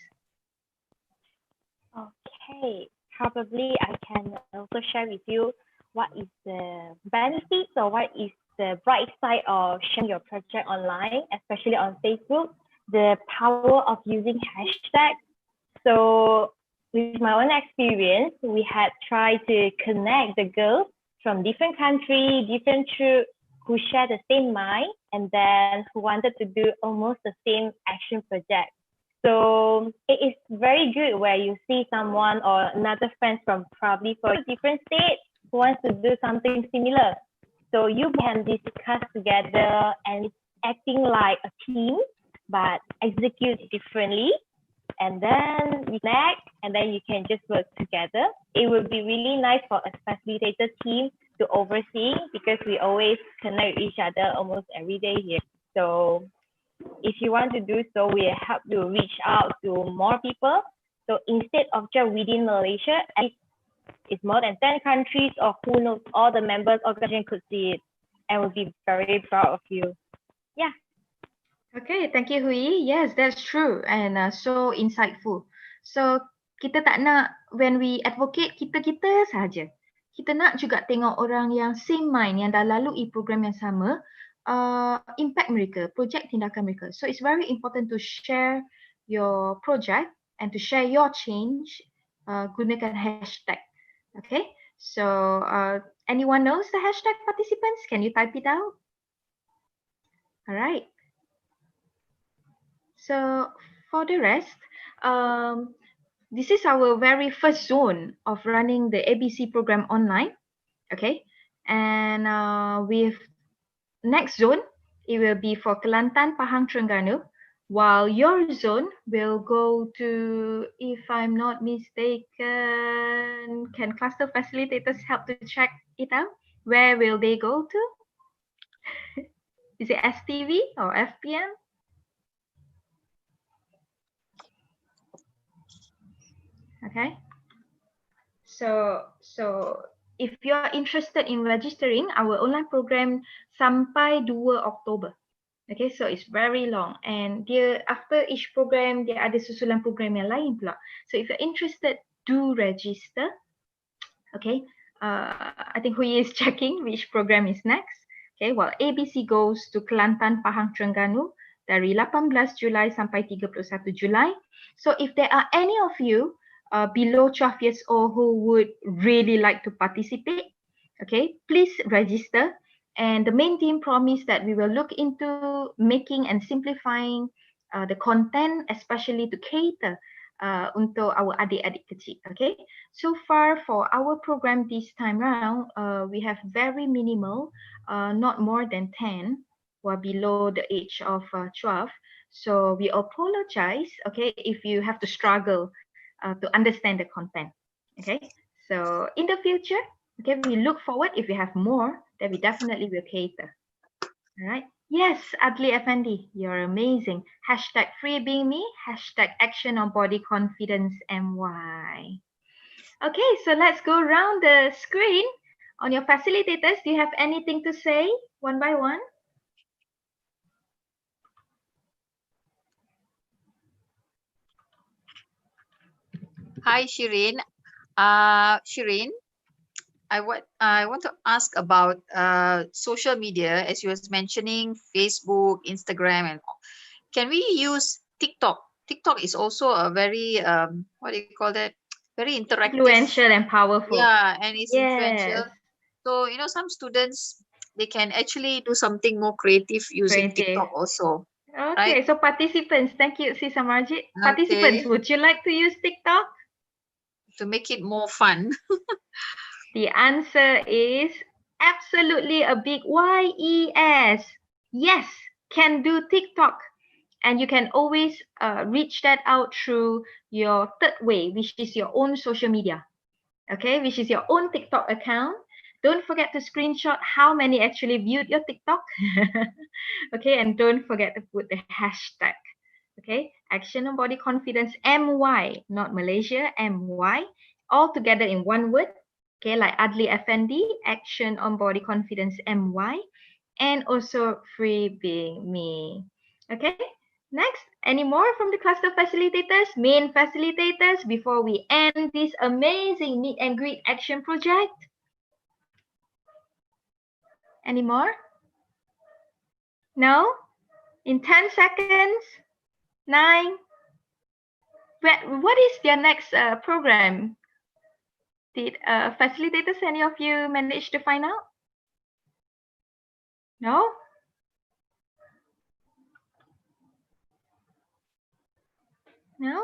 Okay, probably I can also share with you what is the benefits or what is the bright side of sharing your project online, especially on Facebook, the power of using hashtags. So with my own experience, we had tried to connect the girls from different countries, different troops who share the same mind and then who wanted to do almost the same action project. So it is very good where you see someone or another friend from probably for a different state who wants to do something similar. So you can discuss together and it's acting like a team, but execute differently. And then you connect and then you can just work together. It would be really nice for a facilitator team to oversee because we always connect with each other almost every day here. So if you want to do so, we help to reach out to more people. So instead of just within Malaysia, at least it's more than 10 countries, or who knows, all the members organization could see it and will be very proud of you. Yeah. Okay, thank you Hui. Yes, that's true and so insightful. So kita tak nak when we advocate kita saja. Kita nak juga tengok orang yang same mind, yang dah lalui program yang sama, impact mereka, projek tindakan mereka. So it's very important to share your project and to share your change. Gunakan hashtag. Okay, so anyone knows the hashtag participants? Can you type it out? All right. So for the rest, this is our very first zone of running the ABC program online. Okay, and with next zone, it will be for Kelantan, Pahang, Terengganu, while your zone will go to, if I'm not mistaken, can cluster facilitators help to check it out? Where will they go to? Is it STV or FPM? Okay, so if you're interested in registering our online program sampai 2 Oktober. Okay, so it's very long and dia after each program dia ada susulan program yang lain pula. So if you're interested, do register. Okay, I think Hui is checking which program is next. Okay, while ABC goes to Kelantan, Pahang, Terengganu dari 18 Julai sampai 31 Julai. So if there are any of you below 12 years old who would really like to participate, okay, please register. And the main team promised that we will look into making and simplifying the content, especially to cater untuk our adik-adik kecil. Okay, so far for our program this time round, we have very minimal, not more than 10 who are below the age of 12. So we apologize, okay, if you have to struggle to understand the content. Okay, so in the future, okay, we look forward if we have more, then we definitely will cater. All right. Yes, Adli Effendi, you're amazing. Hashtag free being me, hashtag action on body confidence MY. Okay, so let's go around the screen. On your facilitators, do you have anything to say one by one? Hi, Shireen. Shireen, I want to ask about social media, as you was mentioning, Facebook, Instagram, and can we use TikTok? TikTok is also a very what do you call that? Very interactive, influential and powerful. Yeah, and it's influential. Yes. So you know, some students they can actually do something more creative using TikTok also. Okay, right? so participants, thank you, Sis Amarjit. Okay. Participants, would you like to use TikTok? To make it more fun. The answer is absolutely a big YES. Yes, can do TikTok. And you can always reach that out through your third way, which is your own social media. Okay, which is your own TikTok account. Don't forget to screenshot how many actually viewed your TikTok. Okay, and don't forget to put the hashtag. Okay, action on body confidence MY, not Malaysia, MY, all together in one word. Okay, like Adli Effendi, action on body confidence MY, and also free being me. Okay, next, any more from the cluster facilitators, main facilitators, before we end this amazing meet and greet action project? Any more? No? In 10 seconds? 9. What is their next program? Did facilitators, any of you manage to find out? No? No?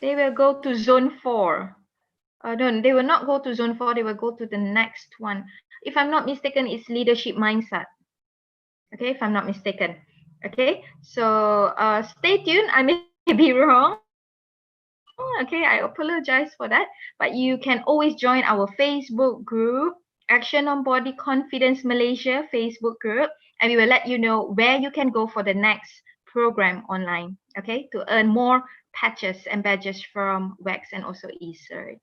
They will go to zone 4. No, they will not go to zone 4. They will go to the next one. If I'm not mistaken, it's leadership mindset. Okay, if I'm not mistaken. Okay, so stay tuned. I may be wrong. Okay, I apologize for that. But you can always join our Facebook group, Action on Body Confidence Malaysia Facebook group, and we will let you know where you can go for the next program online, okay, to earn more patches and badges from WEX and also eCert.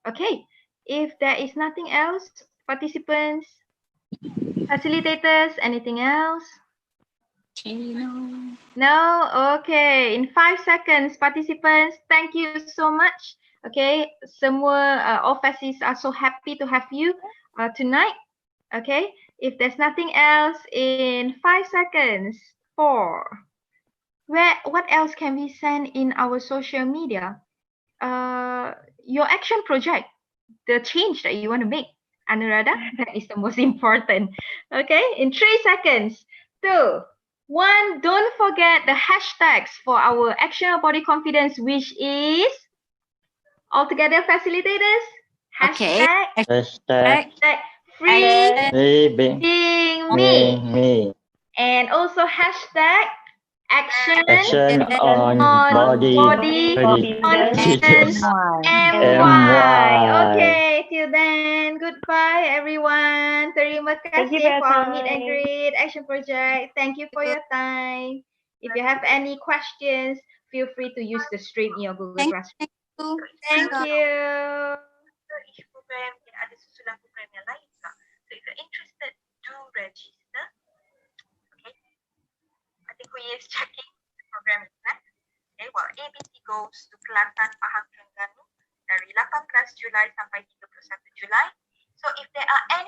Okay, if there is nothing else, participants, facilitators, anything else? No? Okay, in 5 seconds, participants, thank you so much. Okay, semua, all faces are so happy to have you tonight. Okay, if there's nothing else, in 5 seconds, 4. What else can we send in our social media? Your action project, the change that you want to make. Anuradha, that is the most important. Okay, in 3 seconds, 2, 1, don't forget the hashtags for our Action Body Confidence, which is altogether facilitators. Okay. Hashtag Free being me. me. And also hashtag action on body confidence MY. Okay, till then, goodbye everyone. Terima Thank you kasih for your for meet and time. greet action project. Thank you for your time. If you have any questions, feel free to use the stream in your Google Classroom. Thank you. Each program ada susulan program yang lain tak? So if you're interested, do register. Okay. I think we is checking the program is next. Okay, well, ABC goes to Kelantan, Pahang, Terengganu dari 18 Julai sampai 31 Julai. So if there are any